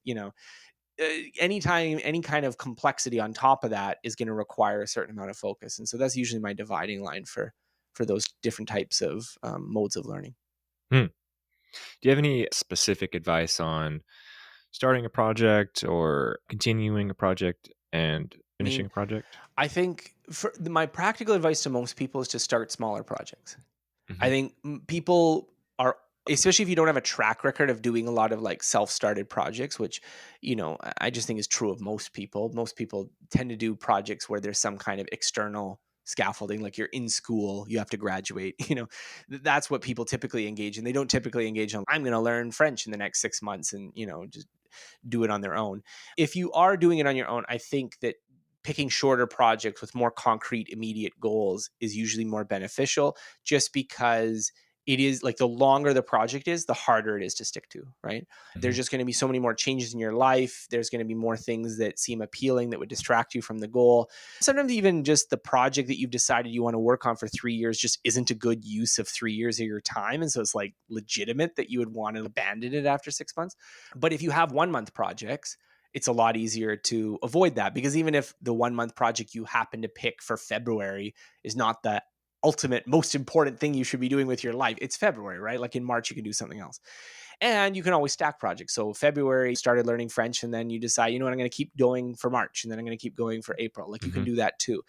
Speaker 2: anytime any kind of complexity on top of that is going to require a certain amount of focus. And so that's usually my dividing line for those different types of modes of learning.
Speaker 1: Hmm. Do you have any specific advice on starting a project or continuing a project and
Speaker 2: I
Speaker 1: finishing
Speaker 2: mean,
Speaker 1: a project?
Speaker 2: I think my practical advice to most people is to start smaller projects. I
Speaker 1: Hmm.
Speaker 2: think people are, especially if you don't have a track record of doing a lot of like self-started projects, which, I just think is true of most people. Most people tend to do projects where there's some kind of external scaffolding, like you're in school, you have to graduate, that's what people typically engage in. They don't typically engage on, I'm going to learn French in the next 6 months and, just do it on their own. If you are doing it on your own, I think that picking shorter projects with more concrete, immediate goals is usually more beneficial, just because it is like, the longer the project is, the harder it is to stick to, right? There's
Speaker 1: Hmm.
Speaker 2: just going to be so many more changes in your life. There's going to be more things that seem appealing that would distract you from the goal. Sometimes even just the project that you've decided you want to work on for 3 years just isn't a good use of 3 years of your time. And so it's like legitimate that you would want to abandon it after 6 months. But if you have 1 month projects, it's a lot easier to avoid that, because even if the 1 month project you happen to pick for February is not the ultimate most important thing you should be doing with your life, it's February, right? Like in March, you can do something else. And you can always stack projects. So February, you started learning French, and then you decide, you know what, I'm going to keep going for March, and then I'm going to keep going for April. Like, you can
Speaker 1: Hmm.
Speaker 2: do that too.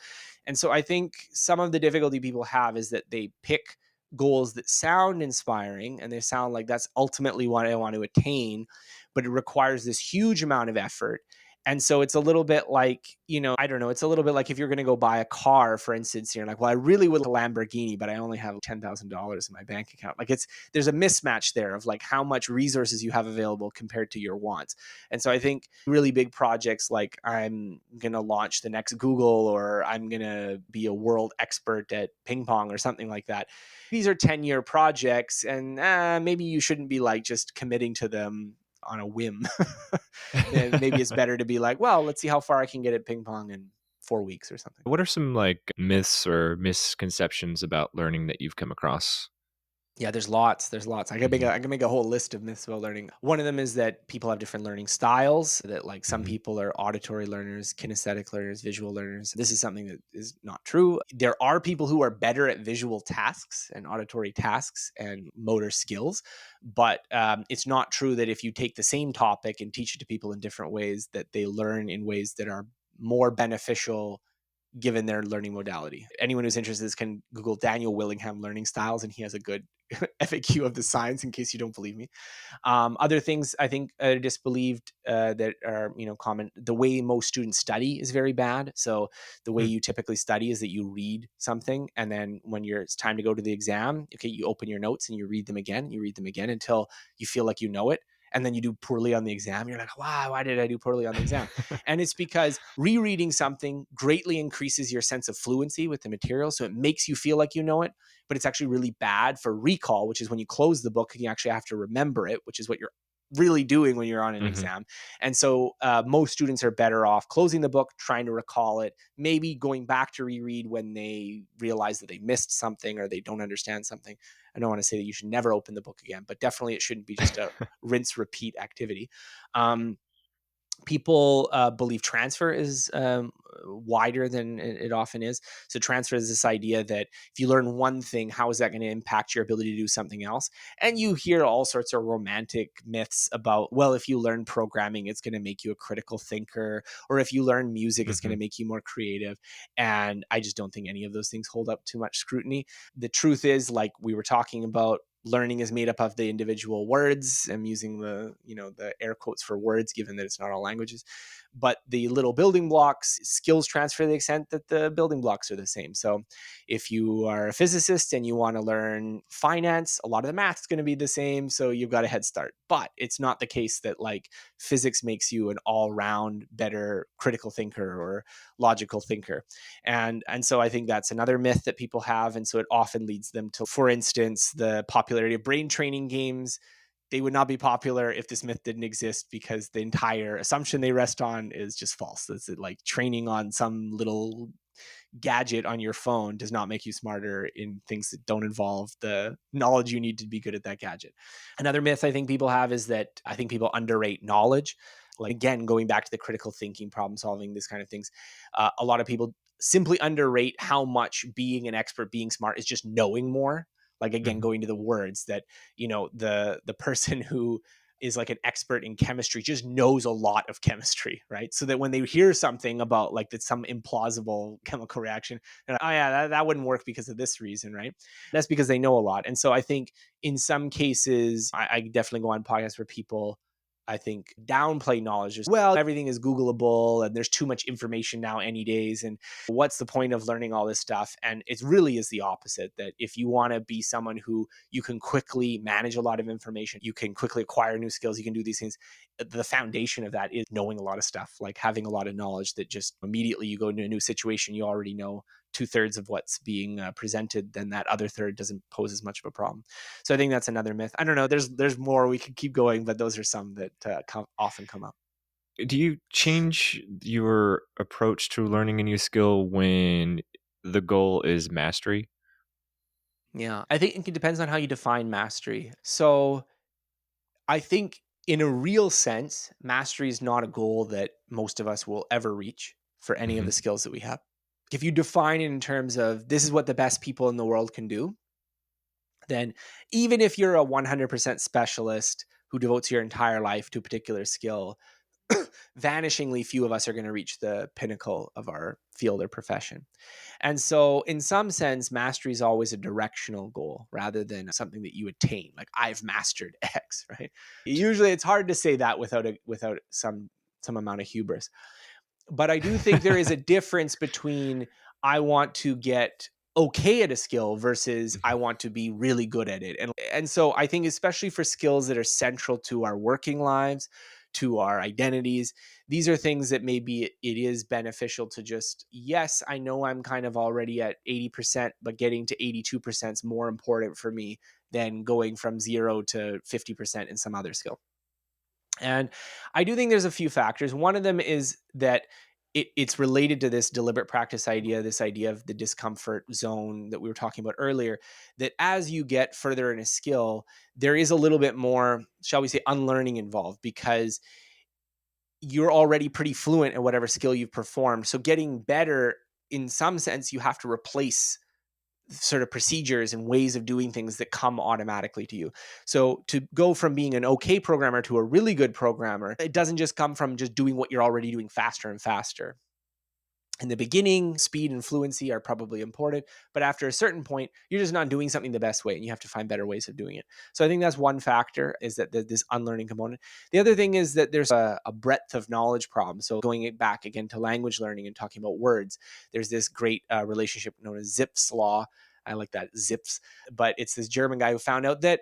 Speaker 2: And so I think some of the difficulty people have is that they pick goals that sound inspiring and they sound like that's ultimately what I want to attain, but it requires this huge amount of effort. And so it's a little bit like, I don't know, it's a little bit like if you're going to go buy a car, for instance, you're like, well, I really would like a Lamborghini, but I only have $10,000 in my bank account. Like, there's a mismatch there of like how much resources you have available compared to your wants. And so I think really big projects like, I'm going to launch the next Google, or I'm going to be a world expert at ping pong or something like that. These are 10-year projects, and maybe you shouldn't be like just committing to them on a whim. And maybe it's better to be like, well, let's see how far I can get at ping pong in 4 weeks or something.
Speaker 1: What are some like myths or misconceptions about learning that you've come across?
Speaker 2: Yeah, there's lots. There's lots.
Speaker 1: Hmm.
Speaker 2: I can make a whole list of myths about learning. One of them is that people have different learning styles. That like some
Speaker 1: Hmm.
Speaker 2: people are auditory learners, kinesthetic learners, visual learners. This is something that is not true. There are people who are better at visual tasks and auditory tasks and motor skills, but it's not true that if you take the same topic and teach it to people in different ways, that they learn in ways that are more beneficial given their learning modality. Anyone who's interested can Google Daniel Willingham learning styles, and he has a good FAQ of the science in case you don't believe me. Other things I think are disbelieved that are common. The way most students study is very bad. So the way
Speaker 1: Hmm.
Speaker 2: you typically study is that you read something, and then when it's time to go to the exam, okay, you open your notes and you read them again. You read them again until you feel like you know it. And then you do poorly on the exam. You're like, wow, why did I do poorly on the exam? And it's because rereading something greatly increases your sense of fluency with the material. So it makes you feel like you know it, but it's actually really bad for recall, which is when you close the book and you actually have to remember it, which is what you're really doing when you're on an
Speaker 1: Hmm.
Speaker 2: exam. And so most students are better off closing the book, trying to recall it, maybe going back to reread when they realize that they missed something or they don't understand something. I don't want to say that you should never open the book again, but definitely it shouldn't be just a rinse repeat activity. Um, People believe transfer is wider than it often is. So transfer is this idea that if you learn one thing, how is that going to impact your ability to do something else? And you hear all sorts of romantic myths about, well, if you learn programming, it's going to make you a critical thinker, or if you learn music, it's going to
Speaker 1: Hmm.
Speaker 2: make you more creative. And I just don't think any of those things hold up too much scrutiny. The truth is, like we were talking about, learning is made up of the individual words. I'm using the air quotes for words, given that it's not all languages. but the little building blocks, skills transfer to the extent that the building blocks are the same. So if you are a physicist and you want to learn finance, a lot of the math is going to be the same. So you've got a head start. But it's not the case that like physics makes you an all-round better critical thinker or logical thinker. And so I think that's another myth that people have. And so it often leads them to, for instance, the popularity of brain training games. They would not be popular if this myth didn't exist, because the entire assumption they rest on is just false. It's like training on some little gadget on your phone does not make you smarter in things that don't involve the knowledge you need to be good at that gadget. Another myth I think people have is that I think people underrate knowledge. Like, again, going back to the critical thinking, problem solving, this kind of things, a lot of people simply underrate how much being an expert, being smart, is just knowing more. Like, again,
Speaker 1: Mhm.
Speaker 2: going to the words that, the person who is like an expert in chemistry just knows a lot of chemistry, right? So that when they hear something about like that some implausible chemical reaction, they're like, oh yeah, that wouldn't work because of this reason, right? That's because they know a lot. And so I think in some cases, I definitely go on podcasts where people, I think, downplay knowledge. Well, everything is Googleable and there's too much information now any days. And what's the point of learning all this stuff? And it really is the opposite, that if you want to be someone who you can quickly manage a lot of information, you can quickly acquire new skills, you can do these things, the foundation of that is knowing a lot of stuff, like having a lot of knowledge that just immediately you go into a new situation, you already know two-thirds of what's being presented, then that other third doesn't pose as much of a problem. So I think that's another myth. I don't know. There's more. We could keep going, but those are some that often come up.
Speaker 1: Do you change your approach to learning a new skill when the goal is mastery?
Speaker 2: Yeah, I think it depends on how you define mastery. So I think in a real sense, mastery is not a goal that most of us will ever reach for any of
Speaker 1: Mhm.
Speaker 2: the skills that we have. If you define it in terms of this is what the best people in the world can do, then even if you're a 100% specialist who devotes your entire life to a particular skill, vanishingly few of us are going to reach the pinnacle of our field or profession. And so, in some sense, mastery is always a directional goal rather than something that you attain. Like, I've mastered X, right? Usually, it's hard to say that without some amount of hubris. But I do think there is a difference between I want to get okay at a skill versus I
Speaker 1: Mhm.
Speaker 2: want to be really good at it. And so I think especially for skills that are central to our working lives, to our identities, these are things that maybe it is beneficial to just, yes, I know I'm kind of already at 80%, but getting to 82% is more important for me than going from 0 to 50% in some other skill. And I do think there's a few factors. One of them is that it's related to this deliberate practice idea, this idea of the discomfort zone that we were talking about earlier. That as you get further in a skill, there is a little bit more, shall we say, unlearning involved, because you're already pretty fluent at whatever skill you've performed. So getting better, in some sense, you have to replace sort of procedures and ways of doing things that come automatically to you. So to go from being an okay programmer to a really good programmer, it doesn't just come from just doing what you're already doing faster and faster. In the beginning, speed and fluency are probably important, but after a certain point, you're just not doing something the best way and you have to find better ways of doing it. So I think that's one factor, is that this unlearning component. The other thing is that there's a breadth of knowledge problem. So going back again to language learning and talking about words, there's this great relationship known as Zipf's law. I like that, Zipf's, but it's this German guy who found out that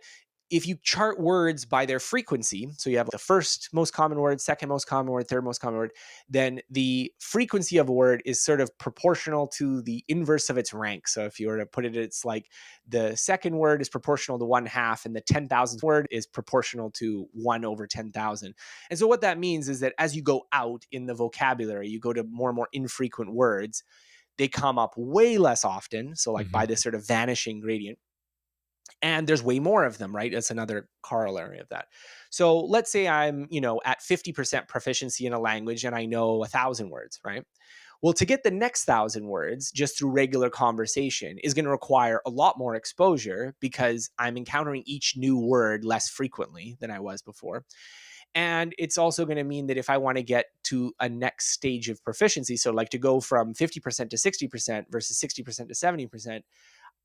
Speaker 2: if you chart words by their frequency, so you have the first most common word, second most common word, third most common word, then the frequency of a word is sort of proportional to the inverse of its rank. So if you were to put it, it's like the second word is proportional to 1/2, and the 10,000th word is proportional to 1 over 10,000. And so what that means is that as you go out in the vocabulary, you go to more and more infrequent words, they come up way less often. So like by
Speaker 1: Mhm.
Speaker 2: this sort of vanishing gradient, and there's way more of them, right? That's another corollary of that. So let's say I'm, at 50% proficiency in a language and I know 1,000 words, right? Well, to get the next 1,000 words just through regular conversation is going to require a lot more exposure, because I'm encountering each new word less frequently than I was before. And it's also going to mean that if I want to get to a next stage of proficiency, so like to go from 50% to 60% versus 60% to 70%,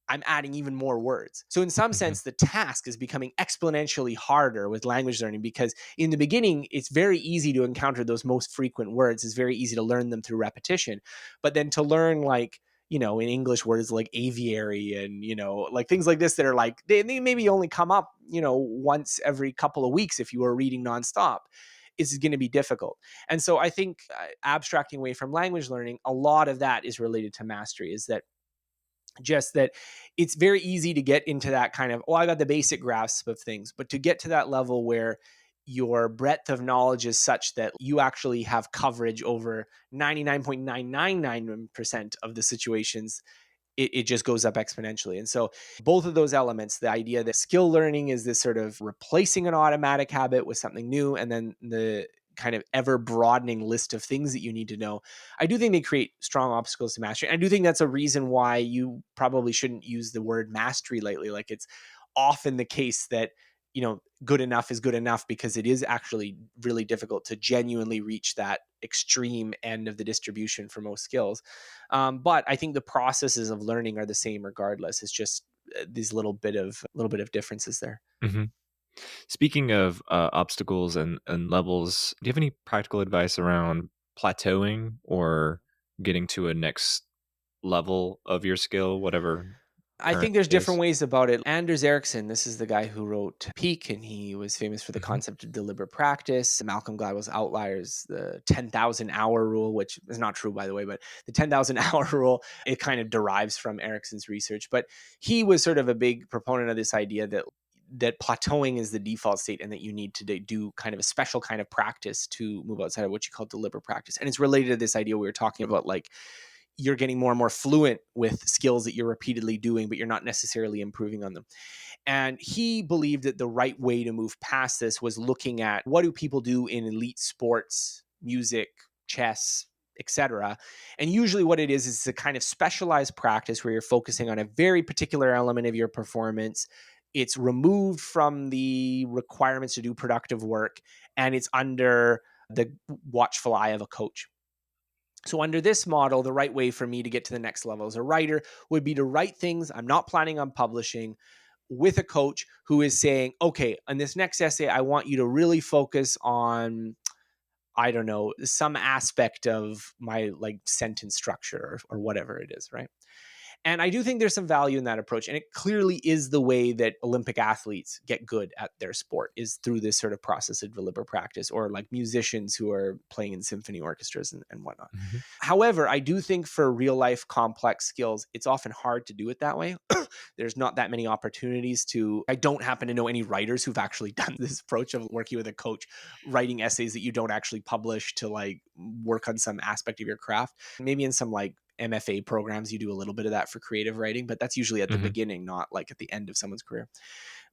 Speaker 2: I'm adding even more words. So in some
Speaker 1: Mhm.
Speaker 2: sense, the task is becoming exponentially harder with language learning, because in the beginning, it's very easy to encounter those most frequent words. It's very easy to learn them through repetition. But then to learn, like, in English, words like aviary and, like things like this that are like, they maybe only come up, once every couple of weeks if you are reading nonstop, is going to be difficult. And so I think abstracting away from language learning, a lot of that is related to mastery, is that just that it's very easy to get into that kind of, oh, I got the basic grasp of things, but to get to that level where your breadth of knowledge is such that you actually have coverage over 99.999% of the situations, it just goes up exponentially. And so both of those elements, the idea that skill learning is this sort of replacing an automatic habit with something new, and then the kind of ever broadening list of things that you need to know, I do think they create strong obstacles to mastery. I do think that's a reason why you probably shouldn't use the word mastery lightly. Like, it's often the case that, good enough is good enough, because it is actually really difficult to genuinely reach that extreme end of the distribution for most skills. But I think the processes of learning are the same regardless. It's just these little bit of differences there.
Speaker 1: Mhm. Speaking of obstacles and levels, do you have any practical advice around plateauing or getting to a next level of your skill, whatever
Speaker 2: I think
Speaker 1: currently
Speaker 2: there's different
Speaker 1: is?
Speaker 2: ways about it. Anders Ericsson, this is the guy who wrote Peak, and he was famous for the
Speaker 1: Mhm.
Speaker 2: concept of deliberate practice. Malcolm Gladwell's Outliers, the 10,000 hour rule, which is not true, by the way, but the 10,000 hour rule, it kind of derives from Ericsson's research. But he was sort of a big proponent of this idea that plateauing is the default state, and that you need to do kind of a special kind of practice to move outside of what you call deliberate practice. And it's related to this idea we were talking about, like, you're getting more and more fluent with skills that you're repeatedly doing, but you're not necessarily improving on them. And he believed that the right way to move past this was looking at what do people do in elite sports, music, chess, etc. And usually what it is it's a kind of specialized practice where you're focusing on a very particular element of your performance. It's removed from the requirements to do productive work, and it's under the watchful eye of a coach. So, under this model, the right way for me to get to the next level as a writer would be to write things I'm not planning on publishing with a coach who is saying, okay, on this next essay, I want you to really focus on, I don't know, some aspect of my like sentence structure, or whatever it is, right? And I do think there's some value in that approach. And it clearly is the way that Olympic athletes get good at their sport, is through this sort of process of deliberate practice, or like musicians who are playing in symphony orchestras and whatnot.
Speaker 1: Mhm.
Speaker 2: However, I do think for real life complex skills, it's often hard to do it that way. There's not that many opportunities to. I don't happen to know any writers who've actually done this approach of working with a coach, writing essays that you don't actually publish to like work on some aspect of your craft. Maybe in some like MFA programs, you do a little bit of that for creative writing, but that's usually at the
Speaker 1: Mhm.
Speaker 2: beginning, not like at the end of someone's career.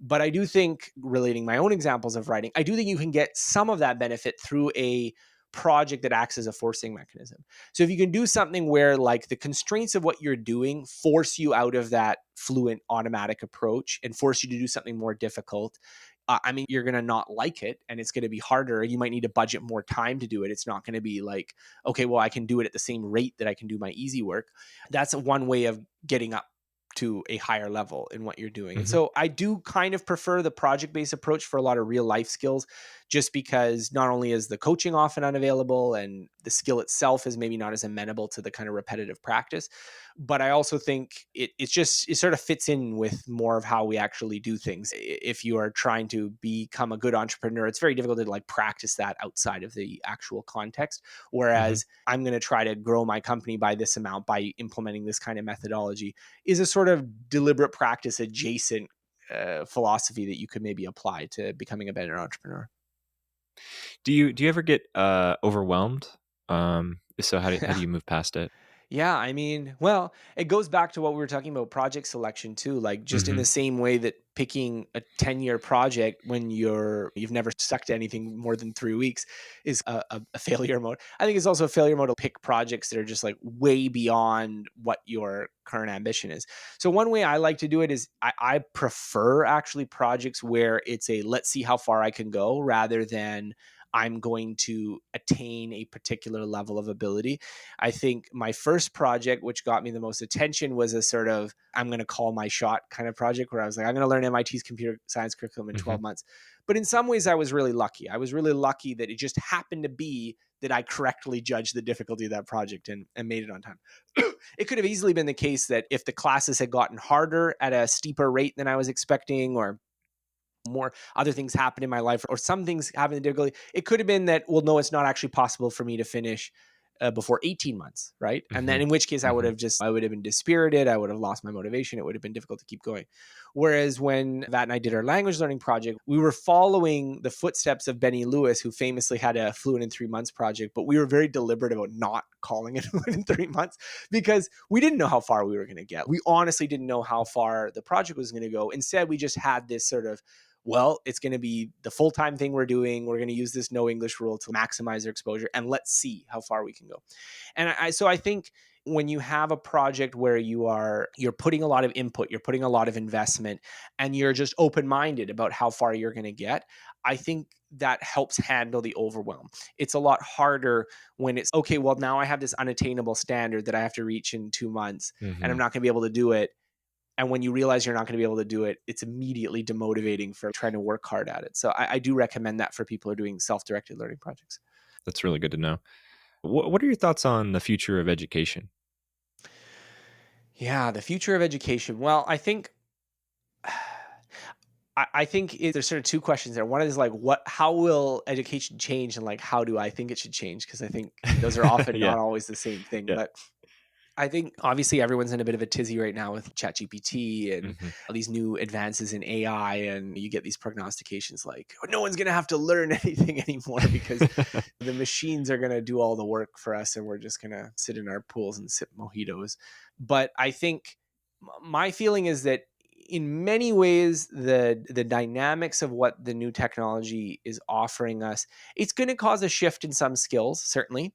Speaker 2: But I do think, relating my own examples of writing, I do think you can get some of that benefit through a project that acts as a forcing mechanism. So if you can do something where like the constraints of what you're doing force you out of that fluent automatic approach and force you to do something more difficult, I mean, you're going to not like it, and it's going to be harder. You might need to budget more time to do it. It's not going to be like, okay, well, I can do it at the same rate that I can do my easy work. That's one way of getting up to a higher level in what you're doing. And
Speaker 1: Mhm.
Speaker 2: so I do kind of prefer the project based approach for a lot of real life skills, just because not only is the coaching often unavailable and the skill itself is maybe not as amenable to the kind of repetitive practice, but I also think it sort of fits in with more of how we actually do things. If you are trying to become a good entrepreneur, it's very difficult to like practice that outside of the actual context.
Speaker 1: Mhm.
Speaker 2: Whereas I'm going to try to grow my company by this amount by implementing this kind of methodology is a sort of deliberate practice adjacent philosophy that you could maybe apply to becoming a better entrepreneur.
Speaker 1: Do you ever get overwhelmed? If so, how do you move past it?
Speaker 2: Yeah, I mean, well, it goes back to what we were talking about project selection too. Like, just in the
Speaker 1: Mhm.
Speaker 2: same way that picking a 10-year project when you've never stuck to anything more than 3 weeks is a failure mode. I think it's also a failure mode to pick projects that are just like way beyond what your current ambition is. So one way I like to do it is I prefer actually projects where it's a let's see how far I can go, rather than I'm going to attain a particular level of ability. I think my first project, which got me the most attention, was a sort of, I'm going to call my shot kind of project where I was like, I'm going to learn MIT's computer science curriculum in
Speaker 1: Hmm.
Speaker 2: 12 months. But in some ways, I was really lucky. I was really lucky that it just happened to be that I correctly judged the difficulty of that project and made it on time. It could have easily been the case that if the classes had gotten harder at a steeper rate than I was expecting, or more other things happened in my life, or some things happened difficultly, it could have been that, well, no, it's not actually possible for me to finish before 18 months, right? And then
Speaker 1: Hmm.
Speaker 2: in which case
Speaker 1: Hmm.
Speaker 2: I would have been dispirited, I would have lost my motivation, it would have been difficult to keep going. Whereas when Vat and I did our language learning project, we were following the footsteps of Benny Lewis, who famously had a Fluent in 3 months project, but we were very deliberate about not calling it Fluent in 3 months because we didn't know how far we were going to get. We honestly didn't know how far the project was going to go. Instead, we just had this sort of, well, it's going to be the full-time thing we're doing. We're going to use this no English rule to maximize their exposure, and let's see how far we can go. And so I think when you have a project where you're putting a lot of input, you're putting a lot of investment, and you're just open-minded about how far you're going to get, I think that helps handle the overwhelm. It's a lot harder when it's, okay, well, now I have this unattainable standard that I have to reach in 2 months, and I'm
Speaker 1: Hmm.
Speaker 2: not going to be able to do it. And when you realize you're not going to be able to do it, it's immediately demotivating for trying to work hard at it. So I do recommend that for people who are doing self-directed learning projects.
Speaker 1: That's really good to know. What are your thoughts on the future of education?
Speaker 2: Yeah, the future of education. Well, I think there's sort of two questions there. One is like, how will education change, and like, how do I think it should change? Because I think those are often
Speaker 1: Yeah.
Speaker 2: not always the same thing.
Speaker 1: Yeah.
Speaker 2: But I think obviously everyone's in a bit of a tizzy right now with ChatGPT and
Speaker 1: Hmm.
Speaker 2: all these new advances in AI, and you get these prognostications like, oh, no one's going to have to learn anything anymore because the machines are going to do all the work for us, and we're just going to sit in our pools and sip mojitos. But I think my feeling is that in many ways the dynamics of what the new technology is offering us, it's going to cause a shift in some skills, certainly.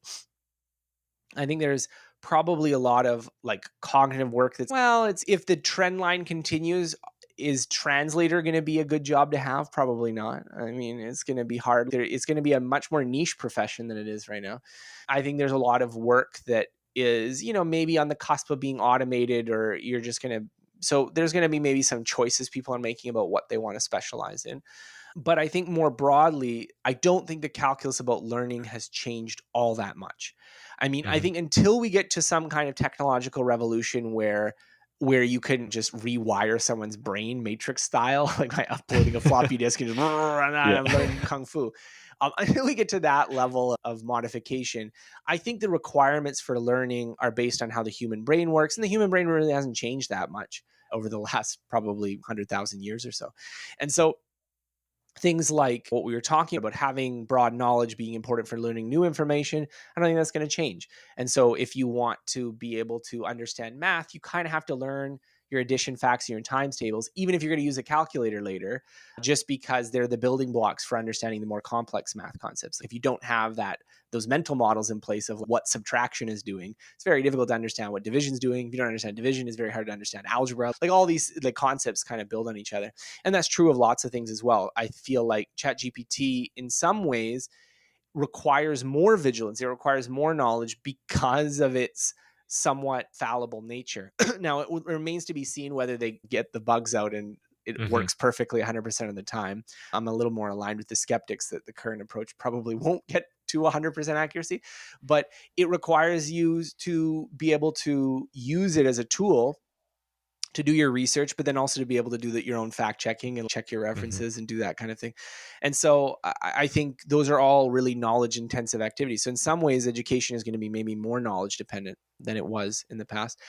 Speaker 2: I think there's probably a lot of like cognitive work that's, well, it's, if the trend line continues, is translator going to be a good job to have? Probably not. I mean, it's going to be hard. It's going to be a much more niche profession than it is right now. I think there's a lot of work that is, maybe on the cusp of being automated, or you're just going to, so there's going to be maybe some choices people are making about what they want to specialize in. But I think more broadly, I don't think the calculus about learning has changed all that much. I mean, I
Speaker 1: Hmm.
Speaker 2: think until we get to some kind of technological revolution where you can just rewire someone's brain matrix style, like by uploading a floppy disk and just and
Speaker 1: Yeah.
Speaker 2: I'm learning kung fu. Until we get to that level of modification, I think the requirements for learning are based on how the human brain works, and the human brain really hasn't changed that much over the last probably 100,000 years or so. And so things like what we were talking about, having broad knowledge being important for learning new information, I don't think that's going to change. And so if you want to be able to understand math, you kind of have to learn your addition facts and your times tables, even if you're going to use a calculator later, just because they're the building blocks for understanding the more complex math concepts. If you don't have those mental models in place of what subtraction is doing, it's very difficult to understand what division is doing. If you don't understand division, it's very hard to understand algebra. Like, all these like concepts kind of build on each other. And that's true of lots of things as well. I feel like ChatGPT in some ways requires more vigilance. It requires more knowledge because of its somewhat fallible nature. Now, it remains to be seen whether they get the bugs out and it
Speaker 1: Hmm.
Speaker 2: works perfectly 100% of the time. I'm a little more aligned with the skeptics that the current approach probably won't get to 100% accuracy, but it requires you to be able to use it as a tool to do your research, but then also to be able to do your own fact checking and check your
Speaker 1: Hmm.
Speaker 2: references and do that kind of thing. And so I think those are all really knowledge intensive activities. So in some ways, education is going to be maybe more knowledge dependent than it was in the past.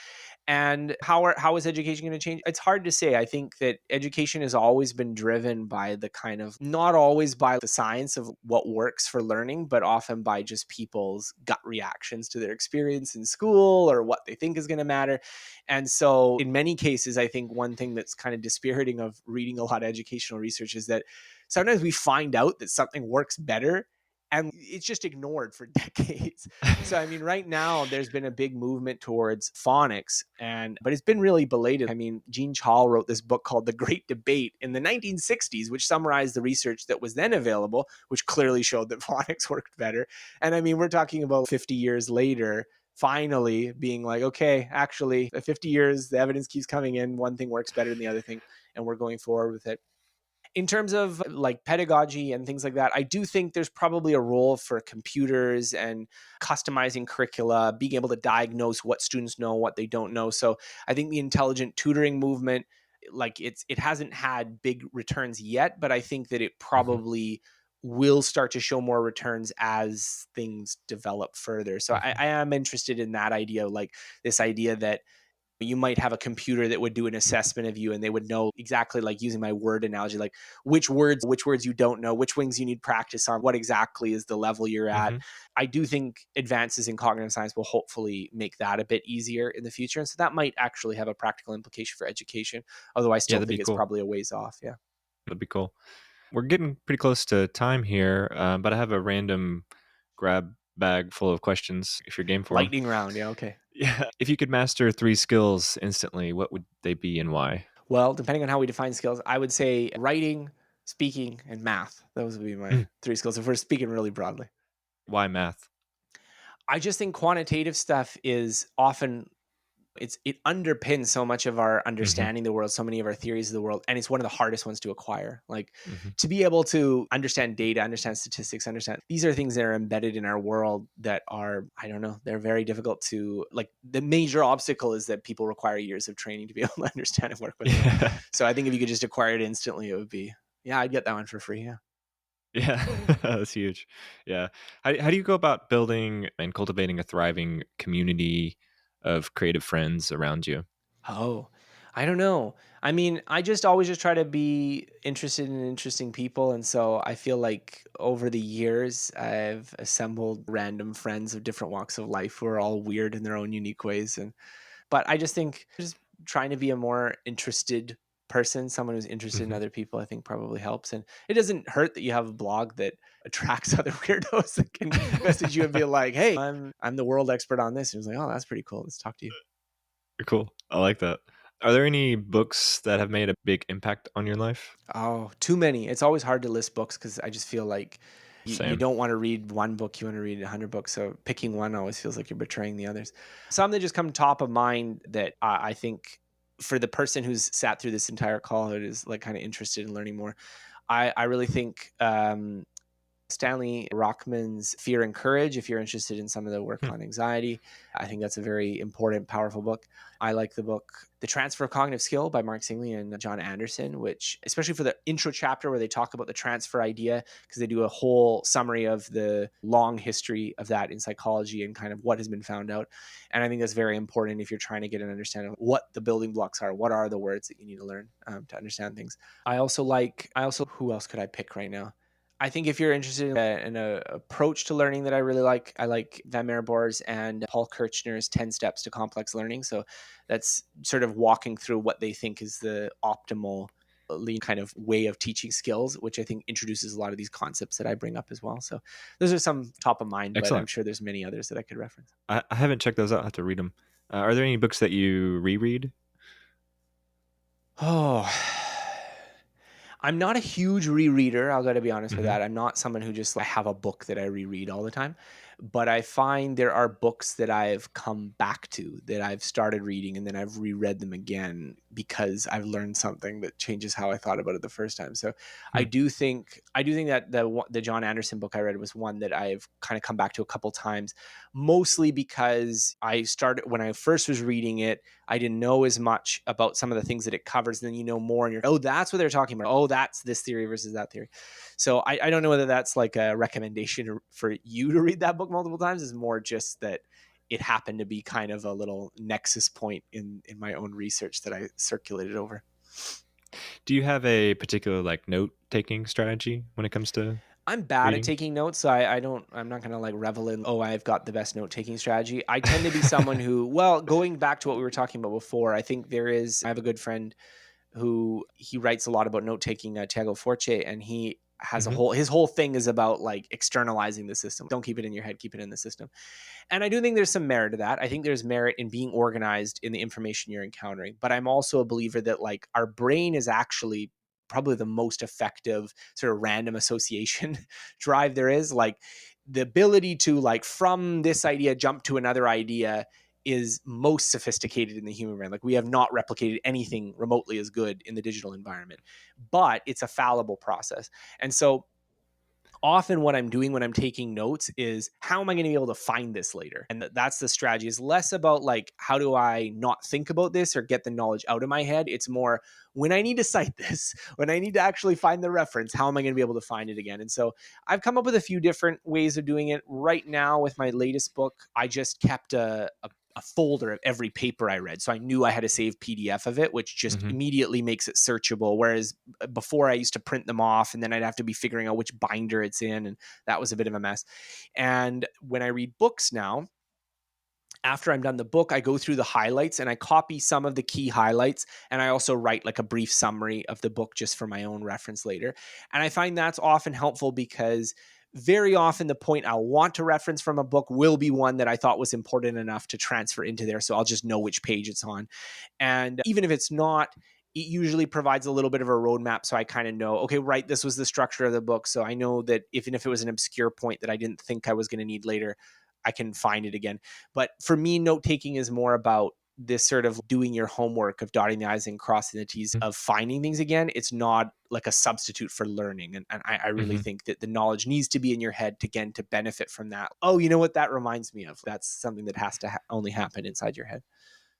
Speaker 2: And how is education going to change? It's hard to say. I think that education has always been driven by the kind of, not always by the science of what works for learning, but often by just people's gut reactions to their experience in school or what they think is going to matter. And so in many cases, I think one thing that's kind of dispiriting of reading a lot of educational research is that sometimes we find out that something works better, and it's just ignored for decades. So I mean, right now there's been a big movement towards phonics, and but it's been really belated. I mean, Jean Chall wrote this book called The Great Debate in the 1960s, which summarized the research that was then available, which clearly showed that phonics worked better. And I mean, we're talking about 50 years later, finally being like, okay, actually, 50 years, the evidence keeps coming in. One thing works better than the other thing, and we're going forward with it. In terms of like pedagogy and things like that, I do think there's probably a role for computers and customizing curricula, being able to diagnose what students know, what they don't know. So I think the intelligent tutoring movement, like it hasn't had big returns yet, but I think that it
Speaker 1: Hmm.
Speaker 2: probably will start to show more returns as things develop further. So
Speaker 1: Hmm.
Speaker 2: I am interested in that idea, like this idea that you might have a computer that would do an assessment of you and they would know exactly, like using my word analogy, like which words you don't know, which wings you need practice on, what exactly is the level you're at.
Speaker 1: Hmm.
Speaker 2: I do think advances in cognitive science will hopefully make that a bit easier in the future, and so that might actually have a practical implication for education, although I
Speaker 1: Yeah,
Speaker 2: still
Speaker 1: that'd be
Speaker 2: think it's
Speaker 1: cool.
Speaker 2: probably a ways off. Yeah.
Speaker 1: That'd be cool. We're getting pretty close to time here, but I have a random grab bag full of questions if you're game for them.
Speaker 2: Lightning round. Yeah. Okay.
Speaker 1: Yeah. If you could master three skills instantly, what would they be and why?
Speaker 2: Well, depending on how we define skills, I would say writing, speaking, and math. Those would be my
Speaker 1: Mm.
Speaker 2: three skills if we're speaking really broadly.
Speaker 1: Why math?
Speaker 2: I just think quantitative stuff is often it underpins so much of our
Speaker 1: Hmm.
Speaker 2: understanding of the world, so many of our theories of the world, and it's one of the hardest ones to acquire. Like
Speaker 1: Hmm.
Speaker 2: to be able to understand data, understand statistics, understand these are things that are embedded in our world that are, I don't know, they're very difficult to, like, the major obstacle is that people require years of training to be able to understand and work with them.
Speaker 1: Yeah.
Speaker 2: So I think if you could just acquire it instantly, it would be, yeah, I'd get that one for free. Yeah.
Speaker 1: Yeah. That's huge. Yeah. How do you go about building and cultivating a thriving community of creative friends around you?
Speaker 2: Oh, I don't know. I mean, I just always just try to be interested in interesting people. And so I feel like over the years, I've assembled random friends of different walks of life who are all weird in their own unique ways. But I just think just trying to be a more interested person, someone who's interested in
Speaker 1: Hmm.
Speaker 2: other people, I think probably helps. And it doesn't hurt that you have a blog that attracts other weirdos that can message you and be like, hey, I'm the world expert on this. And it's like, oh, that's pretty cool. Let's talk to you.
Speaker 1: Cool. I like that. Are there any books that have made a big impact on your life?
Speaker 2: Oh, too many. It's always hard to list books because I just feel like you
Speaker 1: Same.
Speaker 2: don't want to read one book, you want to read 100 books. So picking one always feels like you're betraying the others. Some that just come top of mind that I think for the person who's sat through this entire call who is like kind of interested in learning more, I really think Stanley Rockman's Fear and Courage, if you're interested in some of the work
Speaker 1: Hmm.
Speaker 2: on anxiety. I think that's a very important, powerful book. I like the book The Transfer of Cognitive Skill by Mark Singley and John Anderson, which, especially for the intro chapter where they talk about the transfer idea, because they do a whole summary of the long history of that in psychology and kind of what has been found out. And I think that's very important if you're trying to get an understanding of what the building blocks are, what are the words that you need to learn to understand things. Who else could I pick right now? I think if you're interested in a approach to learning that I really like, I like Van Meerboers and Paul Kirchner's 10 Steps to Complex Learning. So that's sort of walking through what they think is the optimal kind of way of teaching skills, which I think introduces a lot of these concepts that I bring up as well. So those are some top of mind, but I'm
Speaker 1: Excellent.
Speaker 2: sure there's many others that I could reference.
Speaker 1: I haven't checked those out. I have to read them. Are there any books that you reread?
Speaker 2: Oh, I'm not a huge rereader. I'll got to be honest with
Speaker 1: Hmm.
Speaker 2: that. I'm not someone who just like have a book that I reread all the time, but I find there are books that I've come back to that I've started reading and then I've reread them again because I've learned something that changes how I thought about it the first time. So
Speaker 1: Hmm.
Speaker 2: I do think that the John Anderson book I read was one that I've kind of come back to a couple times, mostly because I started when I first was reading it. I didn't know as much about some of the things that it covers. And then you know more, and you're, oh, that's what they're talking about. Oh, that's this theory versus that theory. So I don't know whether that's like a recommendation for you to read that book multiple times. Is more just that it happened to be kind of a little nexus point in my own research that I circulated over.
Speaker 1: Do you have a particular like note taking strategy when it comes to
Speaker 2: I'm bad at
Speaker 1: reading?
Speaker 2: taking notes, so I'm not gonna like revel in, oh, I've got the best note taking strategy. I tend to be someone who, well, going back to what we were talking about before, I have a good friend who he writes a lot about note taking, Tiago Forte, and he has a
Speaker 1: Hmm.
Speaker 2: whole his whole thing is about like externalizing the system. Don't keep it in your head, keep it in the system. And I do think there's some merit to that. I think there's merit in being organized in the information you're encountering. But I'm also a believer that like our brain is actually probably the most effective sort of random association drive there is. Like the ability to like from this idea jump to another idea is most sophisticated in the human brain. Like we have not replicated anything remotely as good in the digital environment, but it's a fallible process. And so often what I'm doing when I'm taking notes is how am I going to be able to find this later? And that's the strategy is less about like, how do I not think about this or get the knowledge out of my head? It's more when I need to cite this, when I need to actually find the reference, how am I going to be able to find it again? And so I've come up with a few different ways of doing it. Right now with my latest book, I just kept a folder of every paper I read. So I knew I had a saved PDF of it, which just
Speaker 1: Hmm.
Speaker 2: immediately makes it searchable. Whereas before I used to print them off and then I'd have to be figuring out which binder it's in. And that was a bit of a mess. And when I read books now, after I'm done the book, I go through the highlights and I copy some of the key highlights. And I also write like a brief summary of the book just for my own reference later. And I find that's often helpful because very often the point I'll want to reference from a book will be one that I thought was important enough to transfer into there. So I'll just know which page it's on. And even if it's not, it usually provides a little bit of a roadmap. So I kind of know, okay, right, this was the structure of the book. So I know that even if it was an obscure point that I didn't think I was going to need later, I can find it again. But for me, note taking is more about this sort of doing your homework of dotting the I's and crossing the T's of finding things again. It's not like a substitute for learning. And I really
Speaker 1: Hmm.
Speaker 2: think that the knowledge needs to be in your head to, again, to benefit from that. Oh, you know what that reminds me of? That's something that has to only happen inside your head.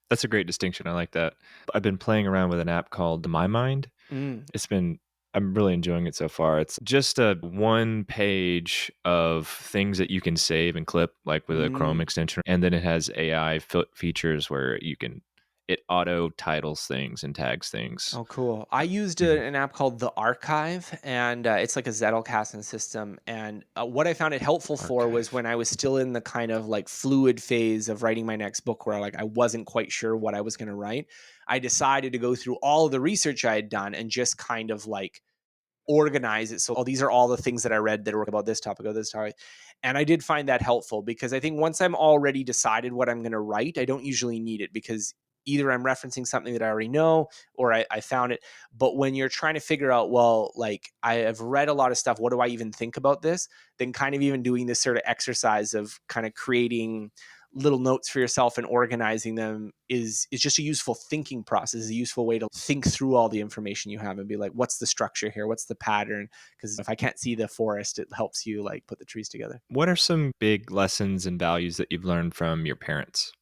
Speaker 1: That's a great distinction. I like that. I've been playing around with an app called My Mind.
Speaker 2: Mm,
Speaker 1: It's been I'm really enjoying it so far. It's just a one page of things that you can save and clip, like with a Chrome
Speaker 2: mm.
Speaker 1: extension, and then it has AI features where it auto titles things and tags things.
Speaker 2: Oh, cool. I used
Speaker 1: Mhm.
Speaker 2: an app called The Archive, and it's like a Zettelkasten system. And what I found it helpful for was
Speaker 1: Archive.
Speaker 2: when I was still in the kind of like fluid phase of writing my next book, where like I wasn't quite sure what I was going to write. I decided to go through all of the research I had done and just kind of like organize it. So, oh, these are all the things that I read that are about this topic or this topic. And I did find that helpful because I think once I'm already decided what I'm going to write, I don't usually need it because either I'm referencing something that I already know or I found it. But when you're trying to figure out, well, like I have read a lot of stuff, what do I even think about this? Then kind of even doing this sort of exercise of kind of creating little notes for yourself and organizing them is just a useful thinking process, a useful way to think through all the information you have and be like, what's the structure here? What's the pattern? Because if I can't see the forest, it helps you like put the trees together.
Speaker 1: What are some big lessons and values that you've learned from your parents?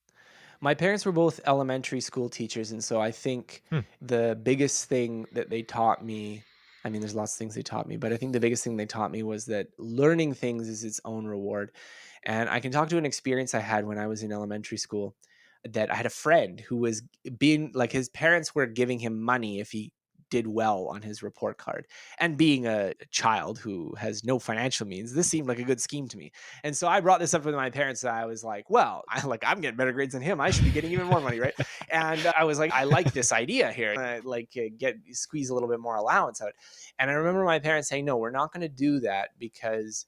Speaker 2: My parents were both elementary school teachers, and so I think
Speaker 1: Hmm.
Speaker 2: the biggest thing that they taught me, I mean, there's lots of things they taught me, but I think the biggest thing they taught me was that learning things is its own reward. And I can talk to an experience I had when I was in elementary school that I had a friend who was being like his parents were giving him money if he did well on his report card. And being a child who has no financial means, this seemed like a good scheme to me. And so I brought this up with my parents. And I was like, well, I'm getting better grades than him. I should be getting even more money, right? And I was like, I like this idea here. I like get squeeze a little bit more allowance out. And I remember my parents saying, no, we're not going to do that because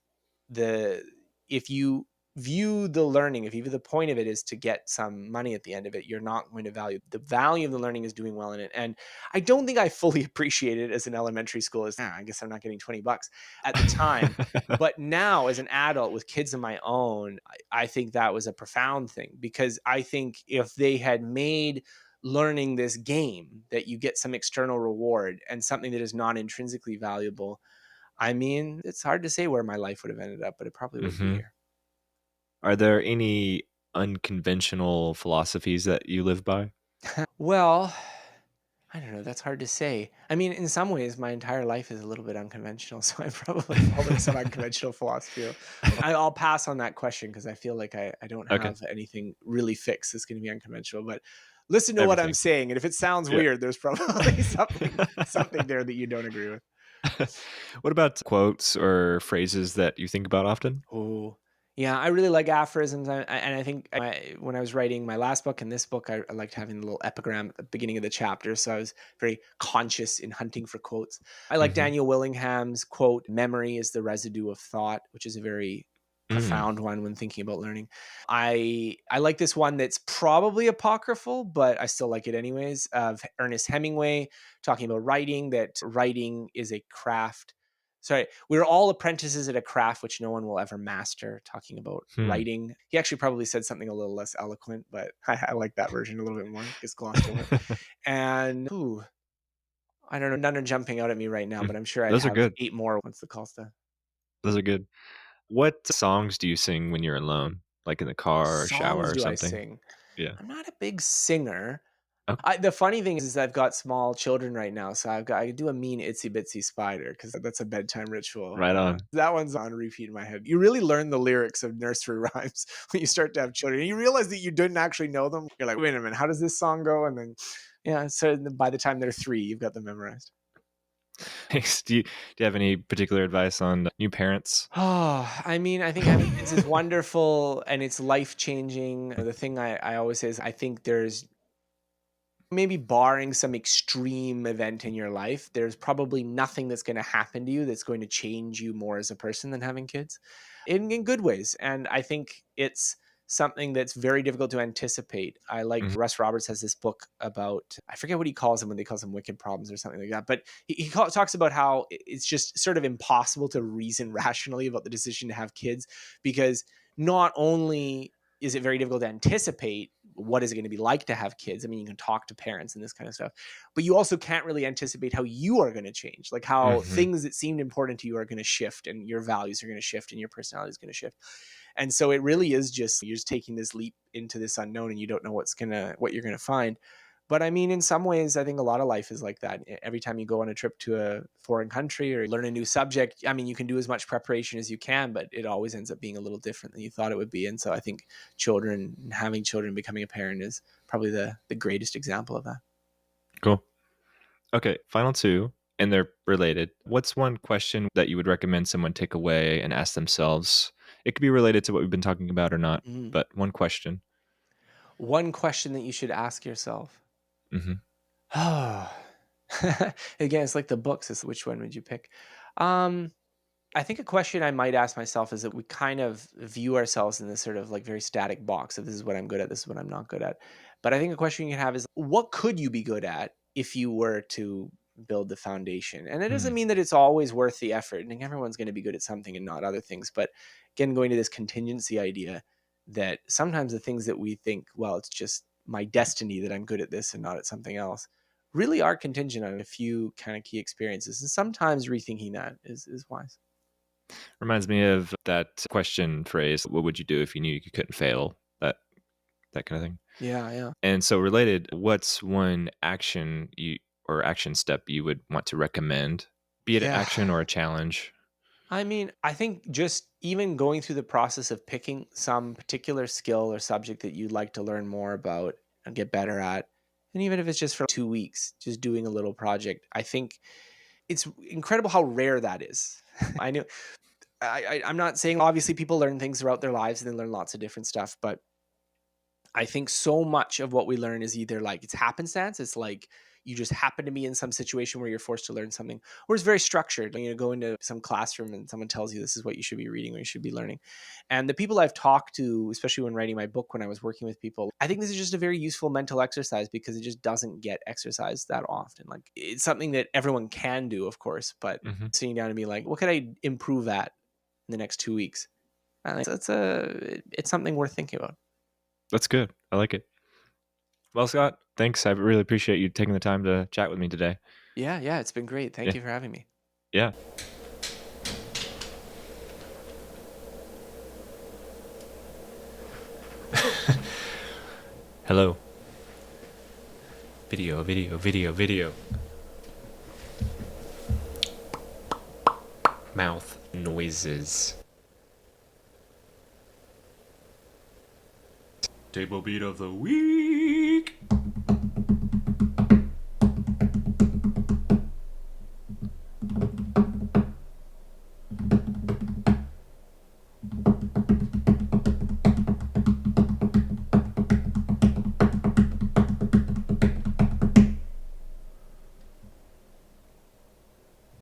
Speaker 2: the if you view the learning, if you view the point of it is to get some money at the end of it, you're not going to value the value of the learning is doing well in it. And I don't think I fully appreciated it as an elementary school as I guess I'm not getting $20 at the time. But now as an adult with kids of my own, I think that was a profound thing because I think if they had made learning this game that you get some external reward and something that is not intrinsically valuable, I mean, it's hard to say where my life would have ended up, but it probably wouldn't be
Speaker 1: Hmm.
Speaker 2: here.
Speaker 1: Are there any unconventional philosophies that you live by?
Speaker 2: Well, I don't know. That's hard to say. I mean, in some ways, my entire life is a little bit unconventional, so I probably follow some unconventional philosophy. I'll pass on that question because I feel like I don't
Speaker 1: Okay.
Speaker 2: have anything really fixed that's going to be unconventional. But listen to what I'm
Speaker 1: Everything.
Speaker 2: saying, and if it sounds
Speaker 1: Yeah.
Speaker 2: weird, there's probably something there that you don't agree with.
Speaker 1: What about quotes or phrases that you think about often?
Speaker 2: Oh. Yeah, I really like aphorisms, and I think when I was writing my last book and this book, I liked having a little epigram at the beginning of the chapter, so I was very conscious in hunting for quotes. I like
Speaker 1: Mm-hmm.
Speaker 2: Daniel Willingham's quote, "Memory is the residue of thought," which is a very
Speaker 1: Mm.
Speaker 2: profound one when thinking about learning. I like this one that's probably apocryphal, but I still like it anyways, of Ernest Hemingway talking about writing, that writing is a craft. Sorry, we're all apprentices at a craft which no one will ever master, talking about
Speaker 1: Hmm.
Speaker 2: writing. He actually probably said something a little less eloquent, but I like that version a little bit more. Gets glossed over. And ooh, I don't know, none are jumping out at me right now, but I'm sure I'd
Speaker 1: Those are
Speaker 2: have
Speaker 1: good.
Speaker 2: 8 more once the call's done.
Speaker 1: Those are good. What songs do you sing when you're alone, like in the car or shower
Speaker 2: Songs
Speaker 1: or
Speaker 2: do I
Speaker 1: something?
Speaker 2: sing?
Speaker 1: Yeah.
Speaker 2: I'm not a big singer.
Speaker 1: Okay.
Speaker 2: The funny thing is I've got small children right now, so I do a mean itsy bitsy spider because that's a bedtime ritual.
Speaker 1: Right on.
Speaker 2: That one's on repeat in my head. You really learn the lyrics of nursery rhymes when you start to have children. And you realize that you didn't actually know them. You're like, wait a minute, how does this song go? And then, yeah, so by the time they're 3, you've got them memorized.
Speaker 1: Thanks. Do you have any particular advice on new parents?
Speaker 2: Oh, I mean, I think having kids is wonderful and it's life changing. The thing I always say is I think there's maybe barring some extreme event in your life, there's probably nothing that's going to happen to you that's going to change you more as a person than having kids in good ways. And I think it's something that's very difficult to anticipate. I like
Speaker 1: Mhm.
Speaker 2: Russ Roberts has this book about, I forget what he calls them when they calls them wicked problems or something like that. But talks about how it's just sort of impossible to reason rationally about the decision to have kids because not only is it very difficult to anticipate what is it going to be like to have kids. I mean, you can talk to parents and this kind of stuff, but you also can't really anticipate how you are going to change, like how
Speaker 1: Mhm.
Speaker 2: things that seemed important to you are going to shift and your values are going to shift and your personality is going to shift. And so it really is just, you're just taking this leap into this unknown and you don't know what you're going to find. But I mean, in some ways, I think a lot of life is like that. Every time you go on a trip to a foreign country or learn a new subject, I mean, you can do as much preparation as you can, but it always ends up being a little different than you thought it would be. And so I think having children, becoming a parent is probably the greatest example of that.
Speaker 1: Cool. Okay, final two, and they're related. What's one question that you would recommend someone take away and ask themselves? It could be related to what we've been talking about or not,
Speaker 2: Mm.
Speaker 1: but one question.
Speaker 2: One question that you should ask yourself.
Speaker 1: Hmm.
Speaker 2: Oh, again, it's like the books. Is which one would you pick? Um, I think a question I might ask myself is that we kind of view ourselves in this sort of like very static box of this is what I'm good at, this is what I'm not good at. But I think a question you can have is what could you be good at if you were to build the foundation? And it doesn't
Speaker 1: Hmm.
Speaker 2: mean that it's always worth the effort. I think everyone's going to be good at something and not other things. But again, going to this contingency idea that sometimes the things that we think, well, it's just my destiny that I'm good at this and not at something else, really are contingent on a few kind of key experiences. And sometimes rethinking that is wise.
Speaker 1: Reminds me of that question phrase, what would you do if you knew you couldn't fail? That kind of thing.
Speaker 2: Yeah, yeah.
Speaker 1: And so related, what's one action you or action step you would want to recommend? Be it an
Speaker 2: Yeah.
Speaker 1: action or a challenge.
Speaker 2: I mean, I think just even going through the process of picking some particular skill or subject that you'd like to learn more about and get better at, and even if it's just for 2 weeks, just doing a little project, I think it's incredible how rare that is. I know I'm not saying obviously people learn things throughout their lives and they learn lots of different stuff, but I think so much of what we learn is either like it's happenstance, it's like you just happen to be in some situation where you're forced to learn something, or it's very structured. You know, go into some classroom and someone tells you this is what you should be reading or you should be learning. And the people I've talked to, especially when writing my book, when I was working with people, I think this is just a very useful mental exercise because it just doesn't get exercised that often. Like it's something that everyone can do, of course, but
Speaker 1: Hmm.
Speaker 2: sitting down and be like, what could I improve at in the next 2 weeks? It's something worth thinking about.
Speaker 1: That's good. I like it. Well, Scott, thanks. I really appreciate you taking the time to chat with me today.
Speaker 2: Yeah, yeah, it's been great. Thank
Speaker 1: Yeah.
Speaker 2: you for having me.
Speaker 1: Yeah. Hello. Video, video, video, video. Mouth noises. Table beat of the week.